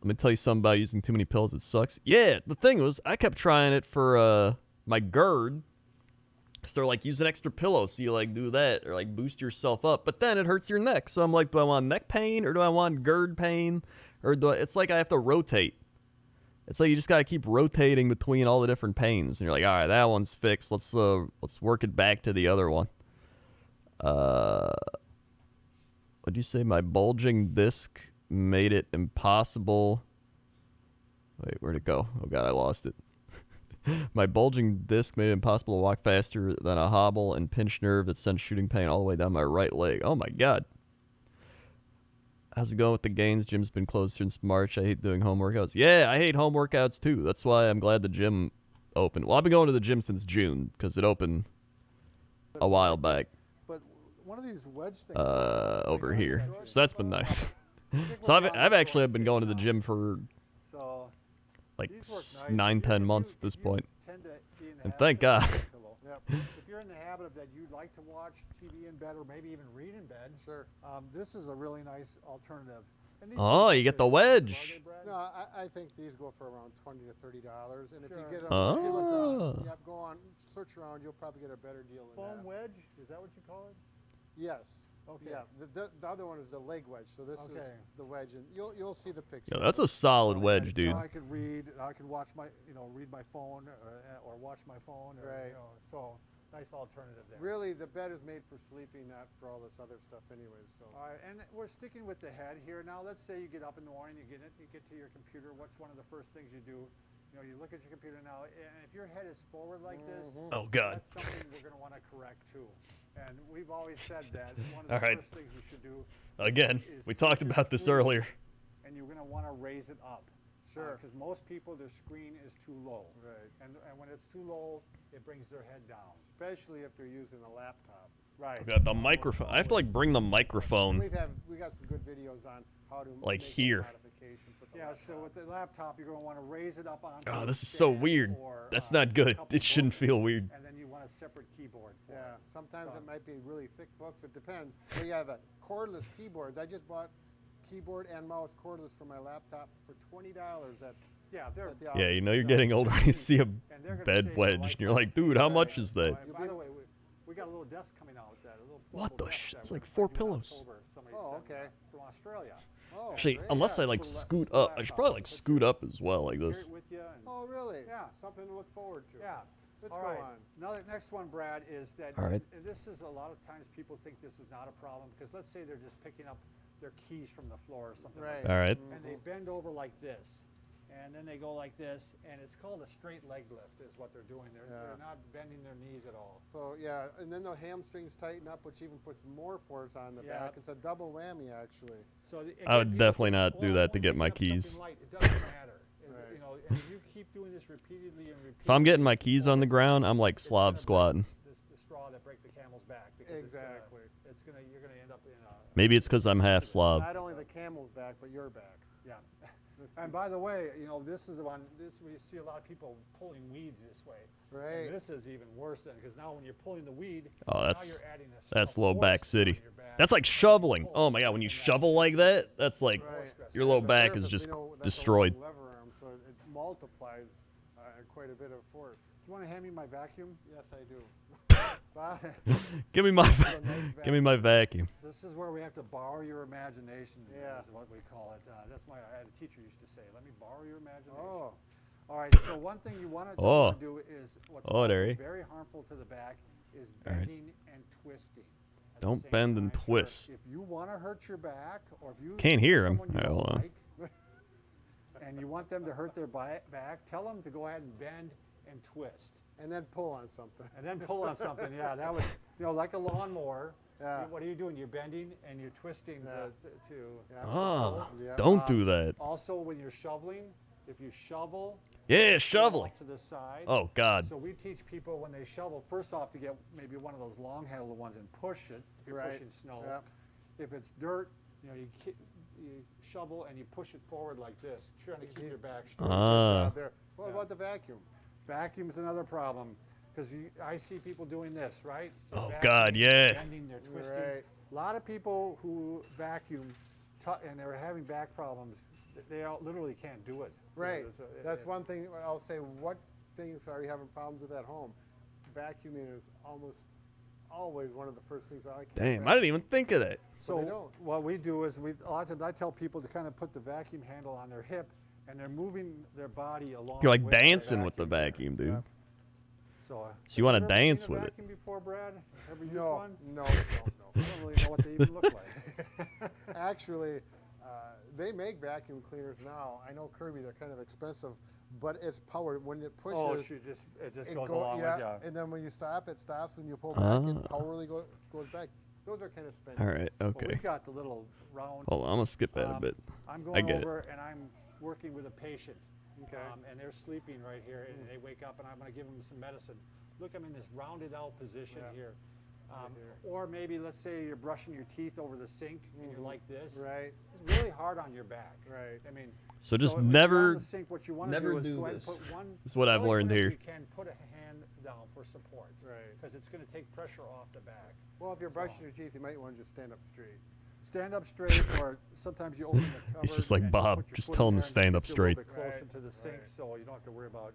Let me tell you something about using too many pills. It sucks. Yeah, the thing was, I kept trying it for my GERD, So they're like, use an extra pillow, so you like do that or like boost yourself up, but then it hurts your neck. So I'm like, do I want neck pain or do I want GERD pain, or it's like I have to rotate. It's like you just gotta keep rotating between all the different pains, and you're like, all right, that one's fixed. Let's work it back to the other one. What'd you say? My bulging disc made it impossible. Wait, where'd it go? Oh god, I lost it. My bulging disc made it impossible to walk faster than a hobble and pinched nerve that sent shooting pain all the way down my right leg. Oh my god. How's it going with the gains? Gym's been closed since March. I hate doing home workouts. Yeah, I hate home workouts too. That's why I'm glad the gym opened. Well, I've been going to the gym since June because it opened a while back. But one of these wedge things. Over here. So that's been nice. So I've actually been going to the gym for So like these work nice. 9, If 10 you- months if at this you point. tend to be in the And habit thank of God. having a pillow, Yep. If you're in the habit of that you like to watch TV in bed or maybe even read in bed, Sure. this is a really nice alternative. And these Oh, things you get the are expensive, wedge. are they, Brad? No, I think these go for around $20 to $30, and if Sure. you get them, Oh. if you look around, yep, go on, search around, you'll probably get a better deal than Foam that. wedge, is that what you call it? Yes. Okay. Yeah. The other one is the leg wedge, so this Okay. is the wedge, and you'll see the picture. Yeah, that's a solid And wedge, then, dude. I can read, I can watch my, read my phone or watch my phone. Or, Right. So nice alternative there. Really, the bed is made for sleeping, not for all this other stuff, anyways. So. All right, and we're sticking with the head here. Now, let's say you get up in the morning, you get to your computer. What's one of the first things you do? You look at your computer now, and if your head is forward like this, Oh god. that's something we're going to want to correct too. And we've always said that one of All the right. first things you should do. Again, is we keep talked your about this screen, earlier. And you're going to want to raise it up. Sure. Because most people, their screen is too low. Right. And when it's too low, it brings their head down. Especially if they're using a laptop. Right. Oh god, the microphone. I have to like bring the microphone. We got some good videos on how to Like make those here. modifications with the Yeah, laptop. so with the laptop, you're going to want to raise it up on. Oh, this is so weird. That's not good. It shouldn't feel weird. And then you want a separate keyboard for Yeah, it. sometimes So- it might be really thick books. It depends. But you have a cordless keyboards. I just bought keyboard and mouse cordless for my laptop for $20 at Yeah, they're. the Yeah, office. you know you're getting older when you see a And they're gonna bed save your wedge, life and you're like, dude, how much is that? And by the way, we got a little desk coming out with that. A little What portable the desk sh- that that's we're like gonna 4 bring in pillows. October. Somebody Oh, sent okay. from Australia. Oh, Actually, great. unless I Yeah. like Put a scoot laptop up, I should probably like put scoot your- up as well, like Carry this. it with you and- Oh, really? Yeah. Something to look forward to. Yeah. Let's All go right. on. Now, the next one, Brad, is that All right. and this is a lot of times people think this is not a problem because let's say they're just picking up their keys from the floor or something Right. like that. All right. And they bend over like this. And then they go like this, and it's called a straight leg lift is what they're doing. They're not bending their knees at all. So, yeah, and then the hamstrings tighten up, which even puts more force on the Yeah. back. It's a double whammy, actually. So I would people definitely think, not do "Well, that I'm to only get my picking up keys." something light." It doesn't matter. Right. And if you keep doing this repeatedly and repeatedly. If I'm getting my keys on the ground, I'm like it's slob gonna squatting. break The straw that break the camel's back. Because Exactly. you're gonna end up in a. Maybe it's because I'm half slob. Not only the camel's back, but your back. Yeah. And by the way, this is the one. We see a lot of people pulling weeds this way. Right. And this is even worse than because now when you're pulling the weed, Oh, now that's- you're adding That's a low back force city. on your back. That's like shoveling. Oh my god, when you shovel like that, that's like Right. your low The back surface, is just that's a long destroyed. lever arm, so it multiplies quite a bit of force. You want to hand me my vacuum? Yes, I do. Bob? Give me my, nice give me my vacuum. This is where we have to borrow your imagination. Yeah. Is what we call it. That's I had a teacher used to say, "Let me borrow your imagination." Oh, All right. So one thing you want to Oh. do is what's Oh, also there you- very harmful to the back is All right. bending and twisting. at the Don't same bend and time. twist. If you want to hurt your back, or if you Can't hear him. someone you All right, don't hold on. like, and you want them to hurt their back, tell them to go ahead and bend and twist. and then pull on something. And then pull on something, yeah, that would, like a lawnmower. Yeah. What are you doing? You're bending and you're twisting Yeah. to Yeah. Oh, Yeah. don't do that. Also, when you're shoveling, if you shovel, Yeah, pull shoveling. off to the side. Oh god. So we teach people when they shovel, first off, to get maybe one of those long-handled ones and push it if you're Right. pushing snow. Yep. If it's dirt, you shovel and you push it forward like this, trying to keep your back straight. Ah. Out there. What Yeah. about the vacuum? Vacuum's another problem because I see people doing this, right? They're Oh, God, vacuuming, yeah. they're bending, they're twisting. Right. A lot of people who vacuum and they're having back problems, they literally can't do it. Right. There's That's one thing I'll say. What things are you having problems with at home? vacuuming is almost always one of the first things I can't. Damn, I didn't even think of that. Well, they So don't. what we do is a lot of times I tell people to kind of put the vacuum handle on their hip, and they're moving their body along. You're like with their dancing with the vacuum. vacuum, dude. So, So you wanna have ever seen dance a with it. vacuum before, Brad? Ever used No, one? no. I don't really know what they even look like. Actually, they make vacuum cleaners now. I know Kirby, they're kind of expensive, but it's powered. When it pushes, Oh, shoot, it just goes go- along yeah, with you. and then when you stop, it stops. When you pull back, it powerly goes back. Those are kind of spendy. All right, Well, okay. we've got the little round. Hold on, I'm gonna skip that a bit. I'm I going get it. over and I'm working with a patient. Okay. And they're sleeping right here, and they wake up, and I'm going to give them some medicine. Look, I'm in this rounded out position Yeah. here. here. Or maybe, let's say you're brushing your teeth over the sink, and you're like this. Right. It's really hard on your back. Right. I mean, So just when you're on never. the sink, what you want to never do is do go ahead and this. put one. This is what I've only learned whenever here. You can put a hand down for support. Right. Because it's going to take pressure off the back. Well, if you're brushing your teeth, you might want to just stand up straight. Stand up straight, or sometimes you open the cupboard. He's just like, and you Bob, put your just foot tell in him to there and stand it up gets you a little straight. bit closer Right, to the sink, right. so you don't have to worry about,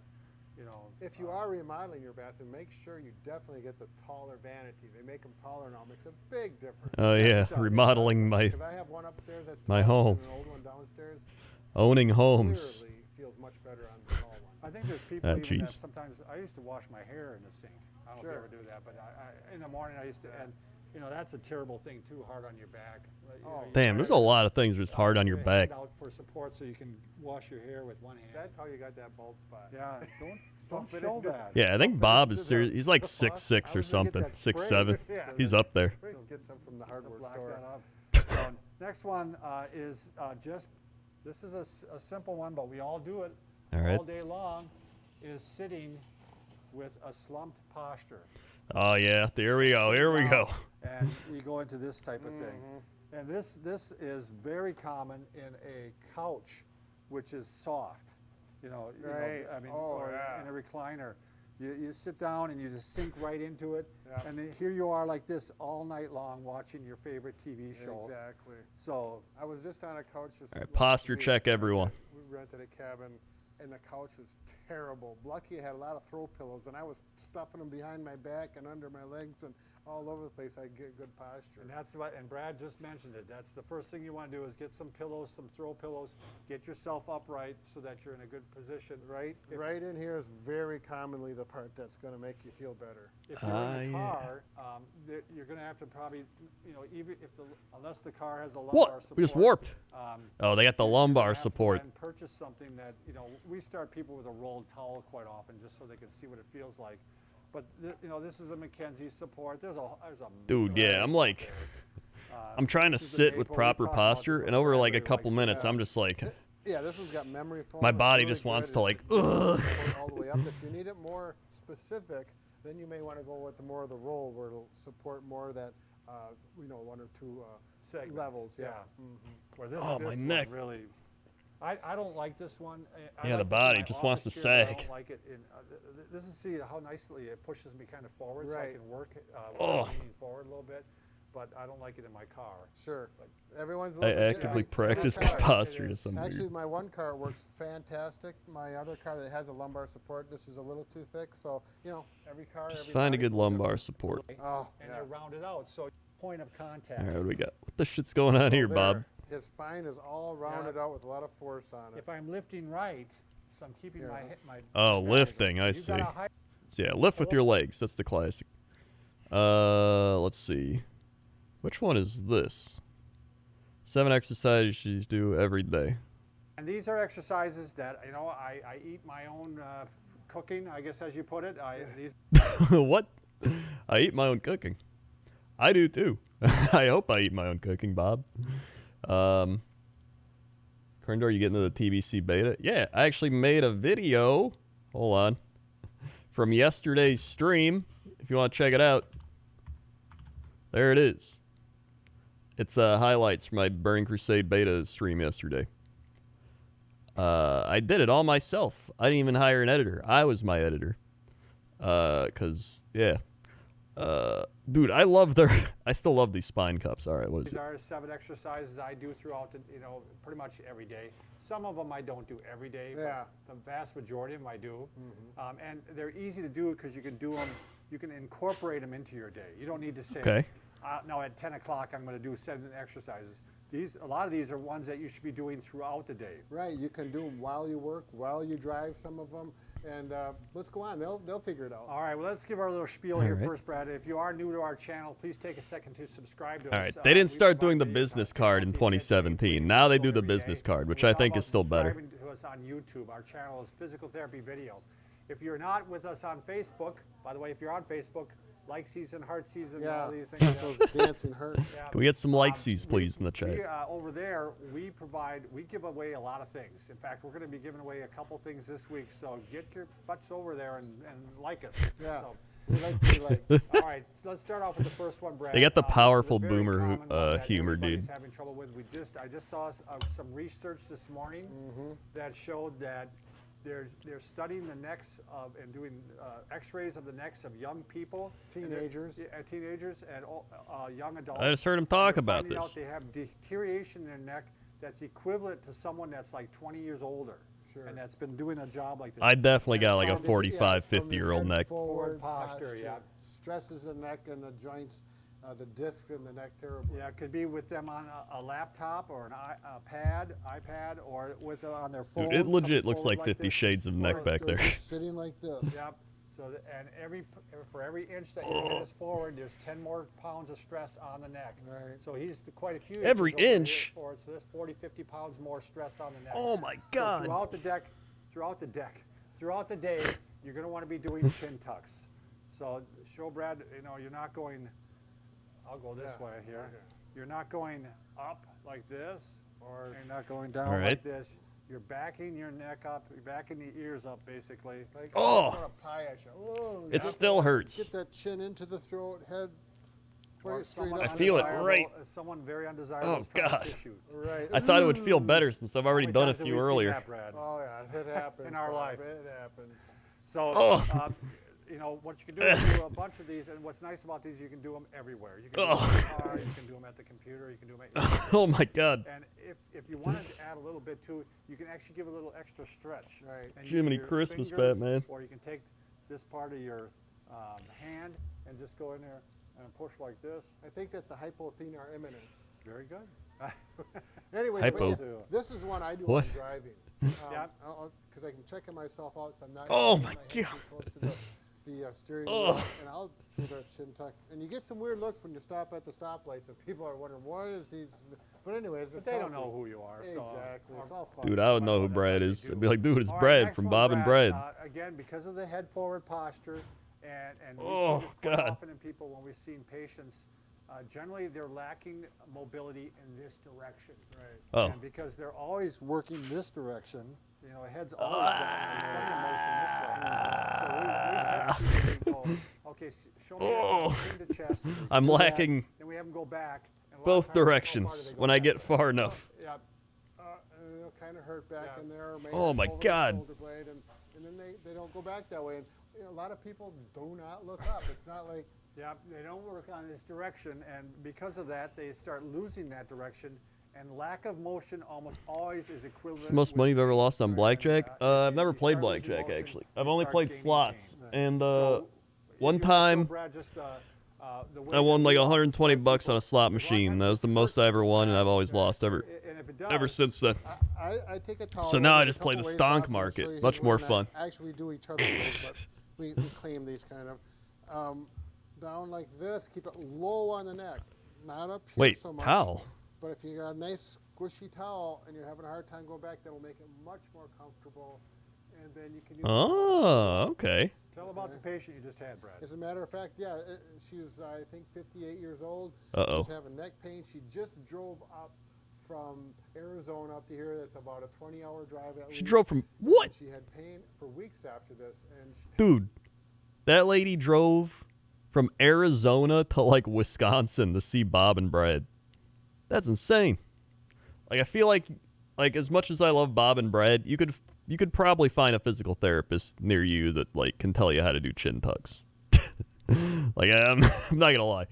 If you are remodeling your bathroom, make sure you definitely get the taller vanity. They make them taller now. Makes a big difference. Oh yeah, does. remodeling my Because I have one upstairs that's my taller home. than an old one downstairs. owning homes. Clearly feels much better on the tall one. I think there's people Ah, even that jeez. sometimes, I used to wash my hair in the sink. I don't know Sure. if you ever do that, but in the morning I used to, and that's a terrible thing too, hard on your back. Oh. Damn, there's a lot of things just hard on your back. Out for support so you can wash your hair with one hand. That's how you got that bald spot. Yeah, don't Bump it show into- that. Yeah, I think Bump it Bob into is serious. the- He's like the 6'6" I or was gonna get something, that 6'7". spray. Yeah. He's up there. So get some from the hardware Black store. that up. Next one is this is a simple one, but we all do it All right. all day long, is sitting with a slumped posture. Oh yeah, there we go. Here we go. And we go into this type of thing. Mm-hmm. And this is very common in a couch, which is soft. Right. I mean, Oh, or yeah. in a recliner. You sit down and you just sink right into it. Yeah. And then here you are like this all night long watching your favorite TV show. Exactly. So I was just on a couch. All right, posture check, everyone. We rented a cabin, and the couch was terrible. Lucky I had a lot of throw pillows, and I was stuffing them behind my back and under my legs and all over the place. I get good posture. And that's what, and Brad just mentioned it. That's the first thing you want to do is get some pillows, some throw pillows, get yourself upright so that you're in a good position. Right, right in here is very commonly the part that's going to make you feel better. If you're in the yeah. car, you're going to have to probably, even if unless the car has a lumbar What? support. We just warped. Um, Oh, they got the you're gonna lumbar have to go support. ahead and purchase something that, we start people with a rolled towel quite often just so they can see what it feels like. But this is a McKenzie support. There's a Dude, yeah, I'm like, I'm trying to this is the sit with maple. We proper talked about this posture, one. and over Brad like a really couple likes minutes, that. I'm just like, Yeah, this one's got memory foam. my It's body really just wants good. to like, It's ugh. support all the way up. If you need it more specific, then you may want to go with the more of the roll, where it'll support more of that, one or two Segments, levels. Yeah. Where this, Oh, this my one neck. really. I don't like this one. I Yeah, the like it in body my just wants office to chair, but I sag. don't like it in. This is see how nicely it pushes me kind of forward, so I Right. can work Oh. leaning forward a little bit. But I don't like it in my car. Sure. Everyone's a I little bit actively different. practice That's good all right. posture to some Actually, degree. my one car works fantastic. My other car that has a lumbar support, this is a little too thick. So, every car. Just every find a body's good little lumbar different. support. Oh, And yeah. they're rounded out, so point of contact. All right, what do we got? What the shit's going on here, So Bob? there, his spine is all rounded out with a lot of force on it. If I'm lifting right, so I'm keeping Yeah, my that's- my. Oh, back, lifting, I you've see. got a high- So yeah, lift with your legs. That's the classic. Let's see. Which one is this? 7 exercises you do every day. And these are exercises that I eat my own cooking, I guess as you put it. These What? I eat my own cooking. I do too. I hope I eat my own cooking, Bob. Crendor, you getting into the TBC beta? Yeah, I actually made a video. Hold on. From yesterday's stream. If you want to check it out. There it is. It's highlights from my Burning Crusade beta stream yesterday. I did it all myself. I didn't even hire an editor. I was my editor. Yeah. Dude, I love I still love these spine cups. All right, what is These it? are 7 exercises I do throughout the, pretty much every day. Some of them I don't do every day, Yeah. but the vast majority of them I do. And they're easy to do because you can do them you can incorporate them into your day. You don't need to say, Okay. now at 10 o'clock I'm going to do 7 exercises. A lot of these are ones that you should be doing throughout the day. Right, you can do them while you work, while you drive some of them, and let's go on. They'll figure it out. All right, well, let's give our little spiel All here right. first, Brad. If you are new to our channel, please take a second to subscribe to All us. right. They didn't we start provide doing the videos business on card in difficulty, 2017. Now they do the every day. business card, which We're I all think about is still better. subscribing to us on YouTube. Our channel is Physical Therapy Video. If you're not with us on Facebook, by the way, if you're on Facebook, like season, heart season, Yeah, all these things. those dancing hurts. Yeah. Can we get some likesies, We- please, in the chat? we, over there, we give away a lot of things. In fact, we're going to be giving away a couple things this week, so get your butts over there and like us. Yeah. So, We like to be like, all right, so let's start off with the first one, Brad. They got the This is a powerful very boomer common one that humor, everybody's dude. having trouble with. I just saw some research this morning that showed that they're studying the necks of and doing X-rays of the necks of young people, and they're- Teenagers. yeah, teenagers and young adults. I just heard him And talk they're about finding out this. they have deterioration in their neck that's equivalent to someone that's like 20 years older, Sure. and that's been doing a job like this. I definitely got like a From the- 45, from the 50-year-old head neck. Forward posture, yeah. Stresses the neck and the joints, the disc in the neck terribly. Yeah, it could be with them on a laptop or a iPad, or with on their phone. Dude, it legit coming looks forward like 50 this. Shades of neck Or back they're there. just sitting like this. Yep. So and for every inch that your head is forward, there's 10 more pounds of stress on the neck. Right. So he's quite a few. Every inches over here inch? forward, so there's 40, 50 pounds more stress on the neck. Oh my So God. throughout the day, you're going to want to be doing chin tucks. So show Brad, you're not going. I'll go this Yeah, way here. right here. You're not going up like this, Or you're not going down All right. like this. You're backing your neck up. You're backing the ears up, basically. like Oh. sort of pie action. Oh, It get still that- hurts. Get that chin into the throat, head Or straight someone up. I feel it undesirable- right. Someone very undesirable. Oh, is trying to God. kiss you. Right. I thought it would feel better since I've already How many done a times have few we seen earlier. that, Brad? Oh yeah, it happens. In our Bob, life. It happens. So, Oh. what you can do is do a bunch of these, and what's nice about these, you can do them everywhere. You can do them Oh. in the car, you can do them at the computer, you can do them at your Oh my God. And if you wanted to add a little bit to it, you can actually give a little extra stretch. Right. And use Jiminy your Christmas, fingers, Batman. Or you can take this part of your hand and just go in there and push like this. I think that's a hypothenar imminence. Very good. Anyway, Hypo. but yeah, this is one I do What? when driving. Yeah. Because I can check myself out, so I'm not. Oh getting my head too God. Close to the steering Ugh. wheel, and I'll do that chin tuck. And you get some weird looks when you stop at the stoplights, and people are wondering why is he. But anyways, But it's they don't healthy. know who you are. So, Exactly. It's all fun. Dude, I would know who That's Brad what is. they I'd do. be like, dude, it's All right, Brad next from one, Bob and Brad. Again, because of the head forward posture, and we Oh, see this quite God. often in people when we've seen patients, generally they're lacking mobility in this direction. Right. Oh. And because they're always working this direction, the head's always down, and putting the motion this way. So we go, okay, show me Oh. that chin to chest. I'm do that, lacking Then we have them go back. and a lot of both times, how far do directions they go when I back? get far enough. Yeah, And it'll kind of hurt back Yeah. in there. Or maybe Oh, it's my over the God. shoulder blade, and then they don't go back that way. And a lot of people do not look up. It's not like. yeah, they don't work on this direction, and because of that, they start losing that direction. And lack of motion almost always is equivalent. It's the most with money you've ever pain. lost on blackjack. I've never You played start losing blackjack motion, actually. you I've only start played gaining slots, pain. and So, if one you wanna show time Brad just, the way I won that like we 120 start bucks on a people- slot there's all machine. kinds That of was the most I ever won, and I've always lost And if it does, ever since then. I take a towel. So now I there's a just play couple the ways stonk off, and I'll market. show you Much his more way, and fun. Actually, we do each other's ways, but we claim these kind of. Down like this, keep it low on the neck, not up here Wait, so much. towel. But if you got a nice squishy towel and you're having a hard time going back, that'll make it much more comfortable, and then you can use. Oh, okay. tell about the patient you just had, Brad. As a matter of fact, yeah, she's I think 58 years old. Uh-oh. She's having neck pain. She just drove up from Arizona up to here. That's about a 20-hour drive at She least. drove from what? She had pain for weeks after this, and Dude, that lady drove from Arizona to like Wisconsin to see Bob and Brad. That's insane. Like I feel like as much as I love Bob and Brad, you could probably find a physical therapist near you that like can tell you how to do chin tucks. Like I'm not gonna lie.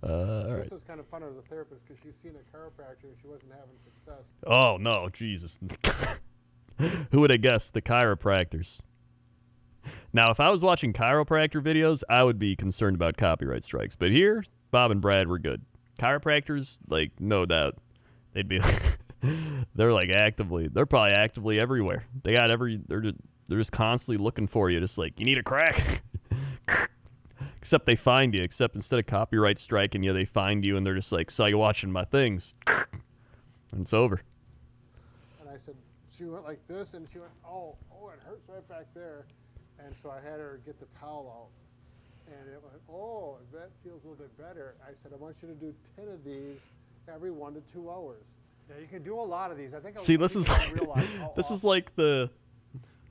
All right. this was kind of fun as a therapist because she's seen a chiropractor and she wasn't having success. Oh no, Jesus. Who would have guessed the chiropractors? Now, if I was watching chiropractor videos, I would be concerned about copyright strikes. But here, Bob and Brad were good. Chiropractors, like, no doubt, they'd be they're probably actively everywhere. They're just constantly looking for you, just like, you need a crack. Except they find you, except instead of copyright striking you, they find you and they're just like, saw you watching my things. And it's over. And I said, she went like this, and she went, oh, it hurts right back there. And so I had her get the towel out. And it went, oh, that feels a little bit better. I said, I want you to do 10 of these every 1 to 2 hours. Yeah, you can do a lot of these. I think. See, this is like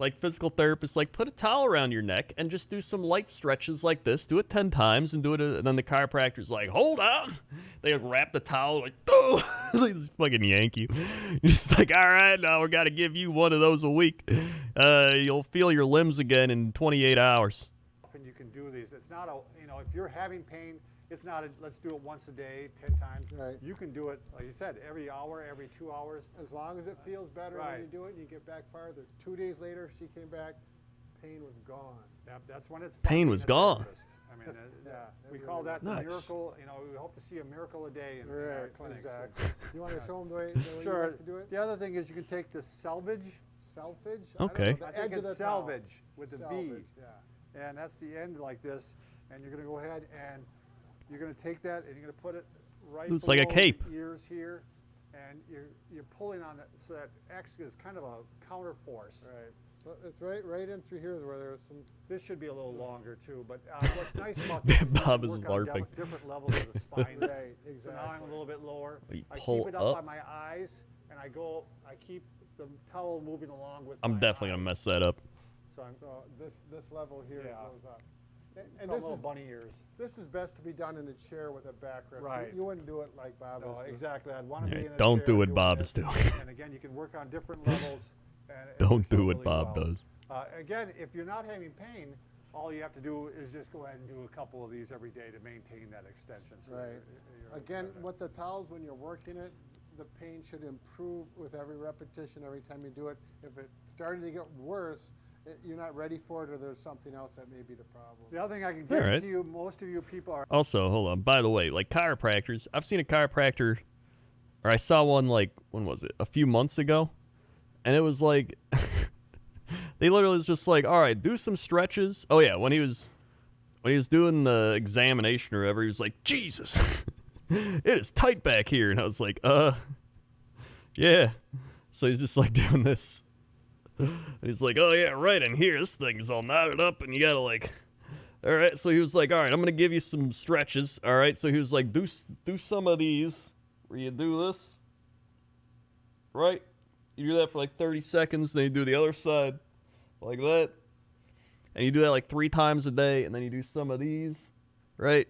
like physical therapists, like, put a towel around your neck and just do some light stretches like this. Do it 10 times and do it. And then the chiropractor's like, hold on. They like, wrap the towel like, oh, they just fucking yank you. It's like, all right, now we got to give you 1 of those a week. You'll feel your limbs again in 28 hours. Often you can do these. It's not if you're having pain, it's not let's do it once a day, 10 times. Right. You can do it, like you said, every hour, every 2 hours. As long as it feels better Right. when you do it and you get back farther. 2 days later, she came back, pain was gone. That's when it's Pain fun was being a gone. therapist. I mean, Yeah, we it call really that the Nice. miracle. We hope to see a miracle a day in our Right, clinics. exactly. You want to show them the way you Sure. like to do it? The other thing is you can take the selvage. Selfage? Okay. I don't know, I the think edge of it's the towel. selvage with the V. Salvage, yeah. And that's the end like this. And you're going to go ahead and you're going to take that and you're going to put it right It's like a below cape. the ears here. And you're pulling on it so that X is kind of a counter force. Right. So it's right in through here where there's some. This should be a little longer too, but what's nice about this is you Bob can is work on LARPing. Different levels of the spine. Right, So now I'm a little bit lower. You I pull keep it up up. on my eyes, and I keep the towel moving along with I'm my definitely going to eyes. mess that up. So I'm So this level here Yeah. goes up. And got this little is bunny ears. this is best to be done in a chair with a backrest. Right. You wouldn't do it like Bob No, is doing. exactly. I'd want to Yeah, be in a don't chair do what doing Bob this. is doing. And again, you can work on different levels. And it Don't works out do what really Bob well. does. Again, if you're not having pain, all you have to do is just go ahead and do a couple of these every day to maintain that extension. So Right. you're Again, with the towels, when you're working it, the pain should improve with every repetition, every time you do it. If it's starting to get worse, you're not ready for it, or there's something else that may be the problem. The other thing I can All right. guarantee you, most of you people are Also, hold on. By the way, like chiropractors, I've seen a chiropractor, or I saw one like, when was it? A few months ago. And it was like, they literally was just like, all right, do some stretches. Oh yeah, when he was doing the examination or whatever, he was like, Jesus, it is tight back here. And I was like, yeah. So he's just like doing this. And he's like, oh yeah, right in here, this thing is all knotted up and you gotta like, all right. So he was like, all right, I'm gonna give you some stretches. All right. So he was like, do some of these where you do this, right? You do that for like 30 seconds, then you do the other side like that. And you do that like 3 times a day, and then you do some of these, right?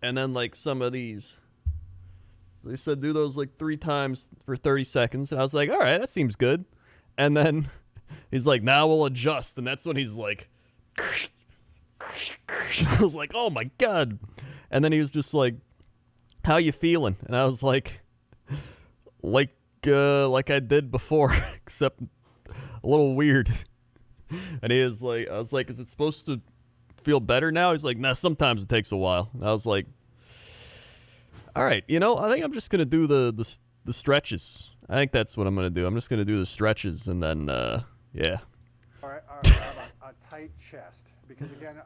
And then like some of these. They said do those like 3 times for 30 seconds. And I was like, all right, that seems good. And then he's like, now we'll adjust. And that's when he's like, I was like, oh my God. And then he was just like, how you feeling? And I was like I did before, except a little weird. And he was like, I was like, is it supposed to feel better now? He's like, nah, sometimes it takes a while. And I was like, all right, I think I'm just gonna do the stretches. I think that's what I'm gonna do. I'm just gonna do the stretches, and then yeah. have a tight chest because again,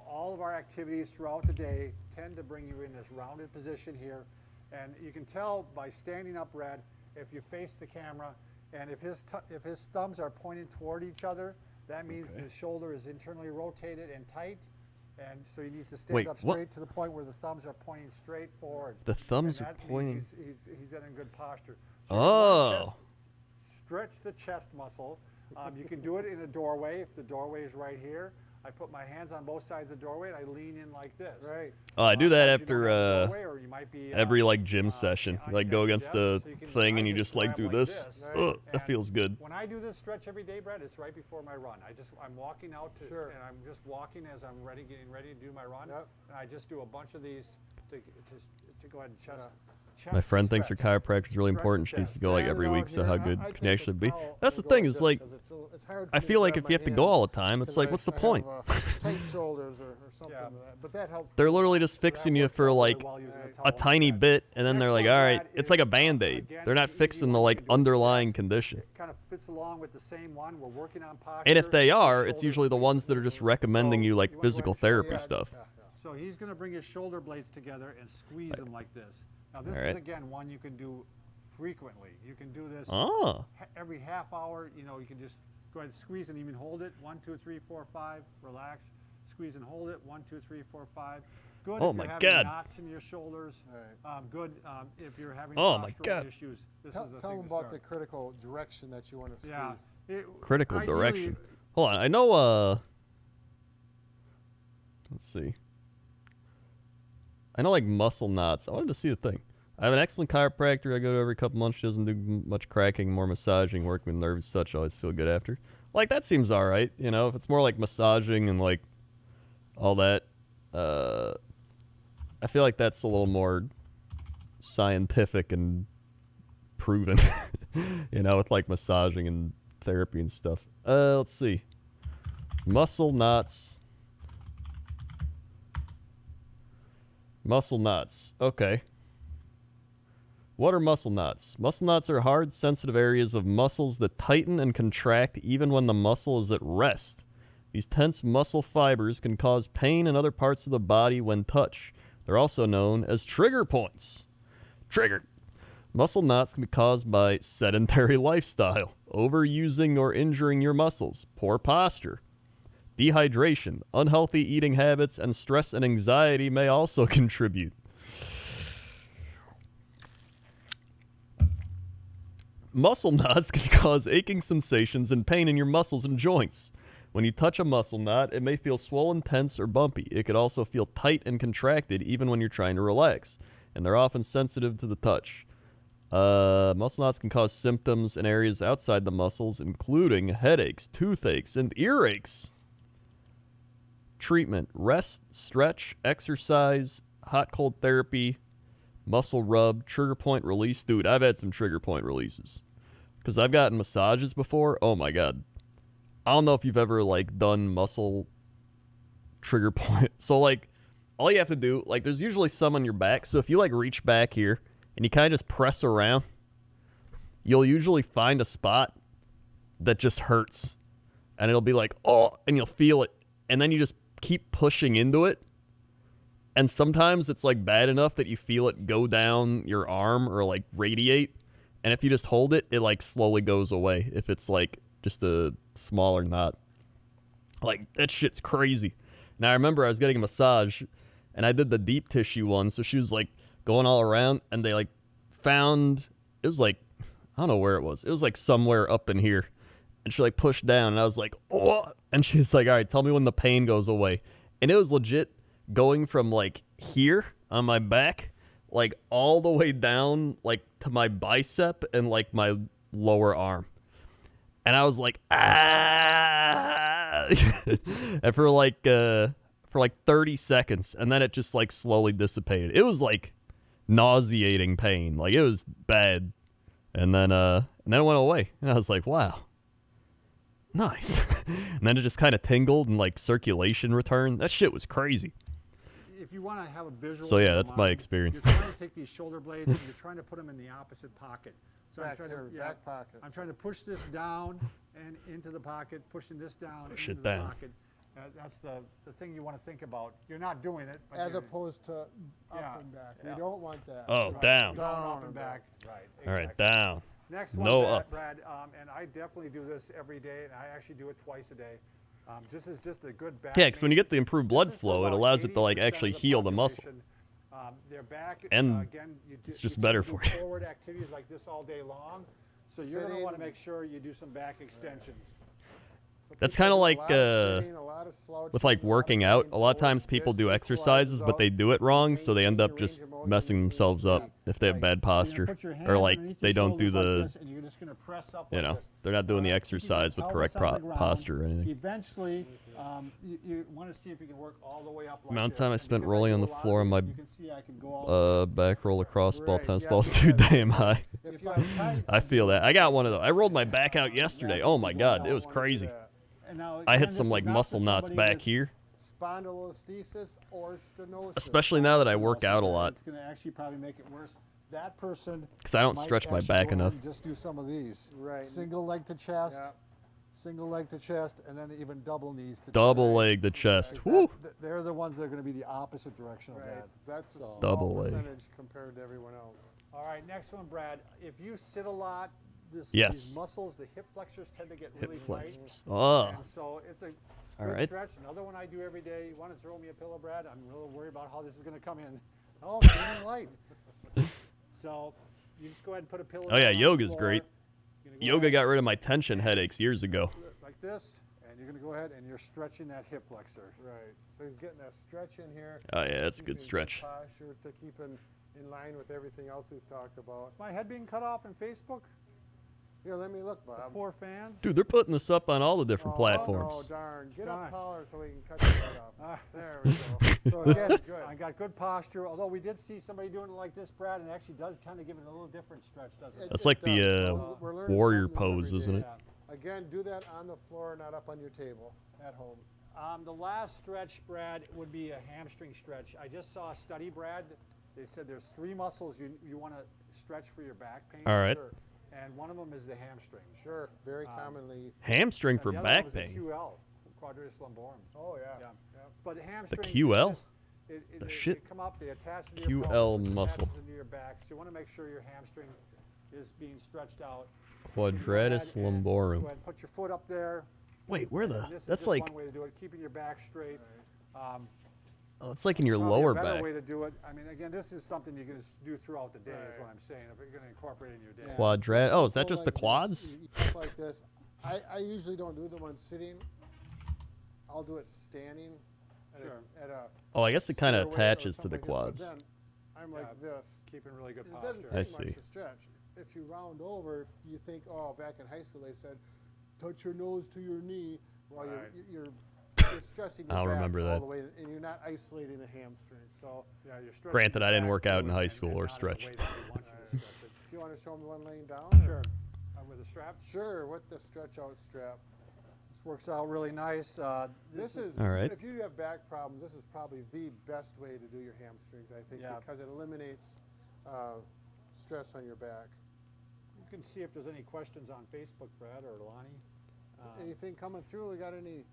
all of our activities throughout the day tend to bring you in this rounded position here, and you can tell by standing up, Red, if you face the camera, and if his thumbs are pointing toward each other, that means his shoulder is internally rotated and tight, and so he needs to stand Wait, up what? straight to the point where the thumbs are pointing straight forward. The thumbs And are that means pointing. He's in good posture. So you wanna Oh. just stretch the chest muscle. You can do it in a doorway. If the doorway is right here, I put my hands on both sides of the doorway and I lean in like this. Right. Oh, I do that Sometimes you don't have a after doorway, or you might be, every like gym on session. your You, like go desk, against the so you can- thing I and you just like grab do like this. Right. Ugh, that And feels good. When I do this stretch every day, Brett, it's right before my run. I'm walking out to, Sure. and I'm just walking as I'm getting ready to do my run. Yep. And I just do a bunch of these to go ahead and chest My friend thinks her stretch. chiropractor's really important. She needs to go like Yeah, every around week, so here, how I- good I can take you the actually be? towel That's the and go thing, like is this like, 'cause it's hard I for me feel to like grab if you my have to go hands all the time, it's 'cause like, what's the I point? have, tight shoulders or something Yeah. like that. But that helps. They're me. literally just fixing you for like a tiny bit, and then they're like, all right, it's like a band-aid. They're not fixing the like underlying condition. It kind of fits along with the same one. We're working on posture. And if they your are, it's shoulders usually the squeeze ones that are and just move. recommending So you like wanna go ahead physical and show therapy that? stuff. So he's going to bring his shoulder blades together and squeeze them like this. Now this Alright. is again one you can do frequently. You can do this Oh, every half hour. You know, you can just go ahead and squeeze and even hold it. 1, 2, 3, 4, 5. Relax. Squeeze and hold it. 1, 2, 3, 4, 5. Good Oh if my you're having God. knots in your shoulders. Right. Good if you're having Oh my postural God. issues. This Tell is the them thing to about the start. critical direction that you want to squeeze. Yeah. critical Ideally, direction. Hold on, I know. Let's see. I know like muscle knots. I wanted to see a thing. I have an excellent chiropractor I go to every couple months. She doesn't do much cracking, more massaging, working with nerves, such. I always feel good after. Like that seems all right, you know. If it's more like massaging and like all that, I feel like that's a little more scientific and proven, you know, with like massaging and therapy and stuff. Let's see. Muscle knots. Muscle knots. Okay. What are muscle knots? Muscle knots are hard, sensitive areas of muscles that tighten and contract even when the muscle is at rest. These tense muscle fibers can cause pain in other parts of the body when touched. They're also known as trigger points. Triggered. Muscle knots can be caused by sedentary lifestyle, overusing or injuring your muscles, poor posture, dehydration, unhealthy eating habits, and stress and anxiety may also contribute. Muscle knots can cause aching sensations and pain in your muscles and joints. When you touch a muscle knot, it may feel swollen, tense, or bumpy. It could also feel tight and contracted even when you're trying to relax, and they're often sensitive to the touch. Muscle knots can cause symptoms in areas outside the muscles, including headaches, toothaches, and earaches. Treatment: rest, stretch, exercise, hot cold therapy, muscle rub, trigger point release. Dude, I've had some trigger point releases because I've gotten massages before. Oh my God. I don't know if you've ever like done muscle trigger point. So like all you have to do, like there's usually some on your back. So if you like reach back here and you kind of just press around, you'll usually find a spot that just hurts and it'll be like, oh, and you'll feel it. And then you just keep pushing into it. And sometimes it's like bad enough that you feel it go down your arm or like radiate. And if you just hold it, it like slowly goes away. If it's like just a smaller knot. Like that shit's crazy. Now I remember I was getting a massage and I did the deep tissue one. So she was like going all around and they like found, it was like, I don't know where it was. It was like somewhere up in here. And she like pushed down and I was like, oh, and she's like, all right, tell me when the pain goes away. And it was legit going from like here on my back, like all the way down, like to my bicep and like my lower arm. And I was like, ah, and for like 30 seconds. And then it just like slowly dissipated. It was like nauseating pain. Like it was bad. And then it went away. And I was like, wow. Nice. And then it just kind of tingled and like circulation returned. That shit was crazy. If you want to have a visual. So, yeah, in your that's my mind, experience. You're trying to take these shoulder blades and you're trying to put them in the opposite pocket. So Back I'm trying here, to back pocket. I'm trying to push this down and into the pocket, pushing this down Push into it the down. pocket. That's the thing you want to think about. You're not doing it. But As you're opposed to Yeah, up and back. yeah. We don't want that. Oh, right, down. up and back. Right. All right, exactly. down. Next one, No Brad, up. Brad, and I definitely do this every day, and I actually do it twice a day. This is just a good back. Yeah, because when you get the maintenance. improved blood This is for flow, it about allows it to like 80% actually of heal the muscle. population. Their back, And again, it's just you better can't for do you. forward activities like this all day long, so you're going to Sitting. want to make sure you do some back extensions. That's people kind of do a like lot of sitting, a lot of slouching, with like a lot of working out. leaning A lot of forward. times people This do equalizes exercises, but out. they do it wrong, so they end Maintain up your just range of motion messing in themselves up feet. if they have Right. bad So you're gonna posture, put your or hands like underneath they your don't do shoulders like the, this, and you're just gonna press up you like know, this. they're not doing the Keeping your exercise with pelvis correct on the ground. posture or anything. Eventually, you want to see if you can work all the way up like Amount of this. time I And spent because rolling do on a the lot of floor on these, my you can see I can go all the way up. back roller cross ball, Right, tennis yeah, ball's too because damn high. If If you I have tight, I feel that. I got one of those. I rolled my back out yesterday. Oh my god, it was crazy. And now, I again, had this some is like not for muscle knots somebody back that's- here, Spondylolisthesis or stenosis. especially now that I work out a lot. It's going to actually probably make it worse. That person 'Cause I don't might stretch my actually back go ahead enough. and just do some of these. Right. Single leg to chest, Yeah. single leg to chest, and then even double knees to Double chest. leg the chest. That- Woo. they're the ones that are going to be the opposite direction of Right. that. That's a So- small Double leg. percentage compared to everyone else. All right, next one, Brad. If you sit a lot, Yes. these muscles, the hip flexors tend to get Hip really flexors. tight. Oh, And so it's a all good right. stretch. Another one I do every day. You want to throw me a pillow, Brad? I'm really worried about how this is going to come in. Oh, it's getting light. So you just go ahead and put a pillow. Oh yeah, down on the yoga's floor. great. You're gonna go Yoga ahead got rid of my tension headaches years ago. like this, and you're going to go ahead and you're stretching that hip flexor. Right. So he's getting that stretch in here. Oh yeah, that's a keeping good stretch. Posture to keep in line with everything else we've talked about. My head being cut off on Facebook? Here, let me look, Bob. Poor fans. Dude, they're putting this up on all the different Oh, platforms. Oh, darn. Get Darn. up taller so we can cut your head off. Ah. There we go. So again, Good. I got good posture, although we did see somebody doing it like this, Brad, and it actually does kind of give it a little different stretch, doesn't it? That's like does. the So we're learning warrior something every pose, day. isn't it? Yeah. Again, do that on the floor, not up on your table at home. The last stretch, Brad, would be a hamstring stretch. I just saw a study, Brad. They said there's 3 muscles you want to stretch for your back pain. All right. Sure. And one of them is the hamstring. Sure. Very commonly. Hamstring And for the other back one was the pain. QL, quadratus lumborum. Oh, yeah. Yeah. Yeah. But hamstrings, QL? just- The they shit? come up, they attach to your QL pelvis, it muscle. attaches into your back. So you want to make sure your hamstring is being stretched out. Quadratus Go ahead and lumborum. Go ahead and put your foot up there. Wait, where the? And this is That's just like, one way to do it, keeping your back straight. oh, it's like in your Probably lower a better back. way to do it. I mean, again, this is something you can just do throughout the day, is what I'm saying. If you're going to incorporate it in your day. Yeah. Quadrat. Oh, is that Go just the like this, quads? you go like this. I usually don't do them when sitting. I'll do it standing at Sure. a Oh, I guess it kind of stairway or attaches to the something like this, quads. but then I'm like this. Keeping really good It posture. doesn't I take much see. to stretch. If you round over, you think, oh, back in high school they said, touch your nose to your knee while Right. you're stressing your I'll back remember all that. the way, and you're not isolating the hamstring. So, Yeah, you're stretching Granted, your I didn't back work out in forward high and school or not in the stretch. way that you want you to stretch it. do you want to show me one laying down? Sure. With a strap. Sure, with the stretch out strap. This works out really nice. This is, All right. if you have back problems, this is probably the best way to do your hamstrings, I think, Yeah. because it eliminates stress on your back. You can see if there's any questions on Facebook, Brad or Lonnie. Anything coming through? We got any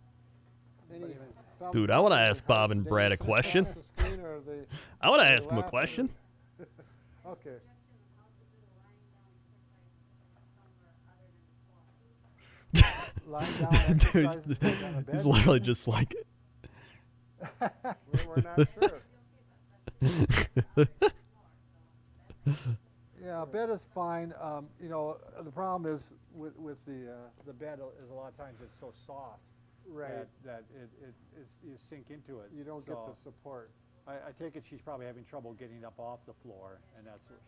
thumbs Dude, I up, wanna any ask Bob hearts, and Brad a dancing question. across the screen, or they- I want to they're ask him a laughing? question. Okay. Lying down Dude, exercises like on a he's bed. literally just like, We're not sure. Yeah, bed is fine. You know, the problem is with the bed is a lot of times it's so soft Right. that you sink into it. You don't get So the support. I take it she's probably having trouble getting up off the floor, and that's what,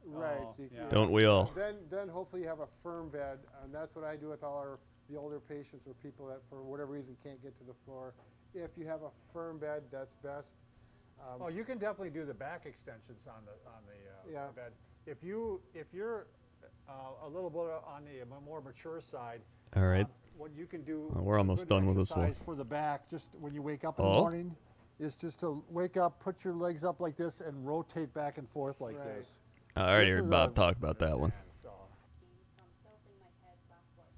Right. Oh, so you yeah. can't- don't we all? Then hopefully you have a firm bed, and that's what I do with all the older patients or people that for whatever reason can't get to the floor. If you have a firm bed, that's best. Oh, you can definitely do the back extensions on the Yeah. bed. If you're a little bit on the more mature side, All right. what you can do. Well, we're a almost good done with this one. exercise for the back, just when you wake up in the Oh. morning, is just to wake up, put your legs up like this, and rotate back and forth like Right. this. I already This heard is Bob a- talk about that one. So, from tilting my head backwards.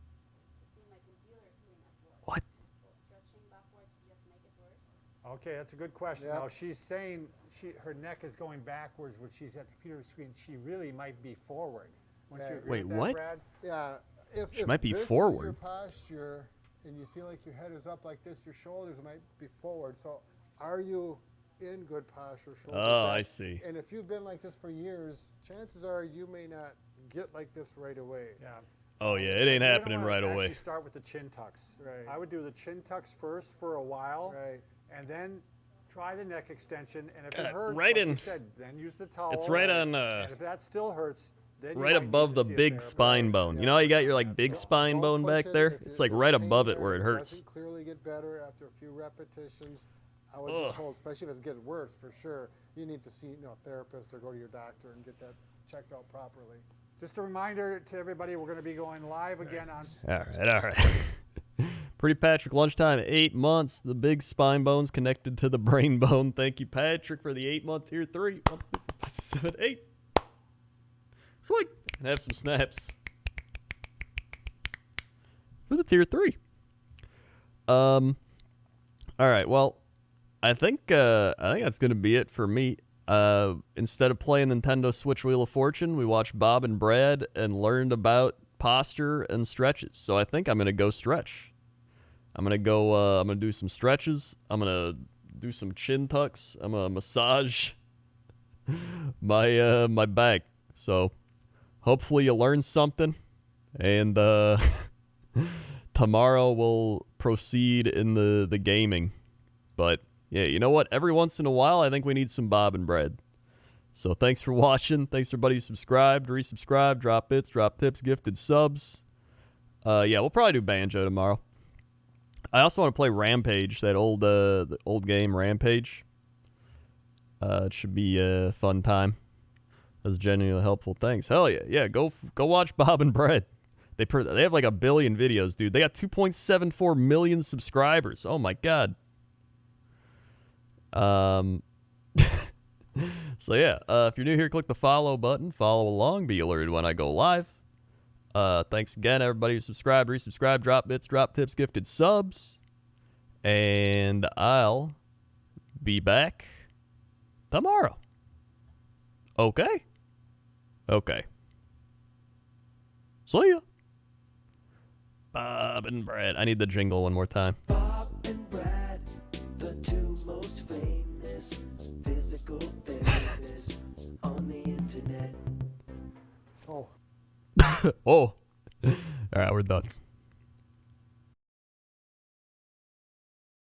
You see, my computer is doing that work. What? So stretching backwards to just make it worse. okay, that's a good question. Yep. Now she's saying her neck is going backwards when she's at the computer screen. She really might be forward. Wouldn't you Right. agree Wait, with that, what? Brad? Yeah. If She might be this is forward. your posture, and you feel like your head is up like this, your shoulders might be forward. So, are you in good posture? Shoulders Oh, back? I see. And if you've been like this for years, chances are you may not get like this right away. Yeah. Oh yeah, it ain't You don't happening wanna right away. actually start with the chin tucks. Right. I would do the chin tucks first for a while, Right. and then try the neck extension. And if it hurts, right like in- you said, then use the towel. It's right on, And if that still hurts, then you right might need above to the see a big therapist. spine bone. You know how you got your like big spine bone back there? It's like right above it where it hurts. Doesn't clearly get better after a few repetitions. I would Ugh. just hold, especially if it's getting worse, for sure. You need to see, a therapist or go to your doctor and get that checked out properly. Just a reminder to everybody, we're going to be going live again on. All right. Pretty Patrick lunchtime, 8 months. The big spine bone's connected to the brain bone. Thank you, Patrick, for the 8-month tier 3. 1, 2, 3, 4, 5, 6, 7, 8. Sweet. And have some snaps for the tier 3. All right. Well, I think that's gonna be it for me. Instead of playing Nintendo Switch Wheel of Fortune, we watched Bob and Brad and learned about posture and stretches. So I think I'm gonna go stretch. I'm gonna do some stretches. I'm gonna do some chin tucks. I'm gonna massage my back. So hopefully you learned something, and tomorrow we'll proceed in the gaming. But yeah, you know what? Every once in a while, I think we need some Bob and Brad. So thanks for watching. Thanks for everybody who subscribed, resubscribed, drop bits, drop tips, gifted subs. Yeah, we'll probably do Banjo tomorrow. I also want to play Rampage, that the old game Rampage. It should be a fun time. That's genuinely helpful. Thanks. Hell yeah, yeah. Go watch Bob and Brad. They have like 1 billion videos, dude. They got 2.74 million subscribers. Oh my god. So yeah, if you're new here, click the follow button, follow along, be alerted when I go live. Thanks again, everybody who subscribed, resubscribed, drop bits, drop tips, gifted subs, and I'll be back tomorrow. Okay. See ya. Bob and Brad. I need the jingle one more time. Bob and Brad, the two most famous physical therapists on the internet. Oh. Oh. All right, we're done.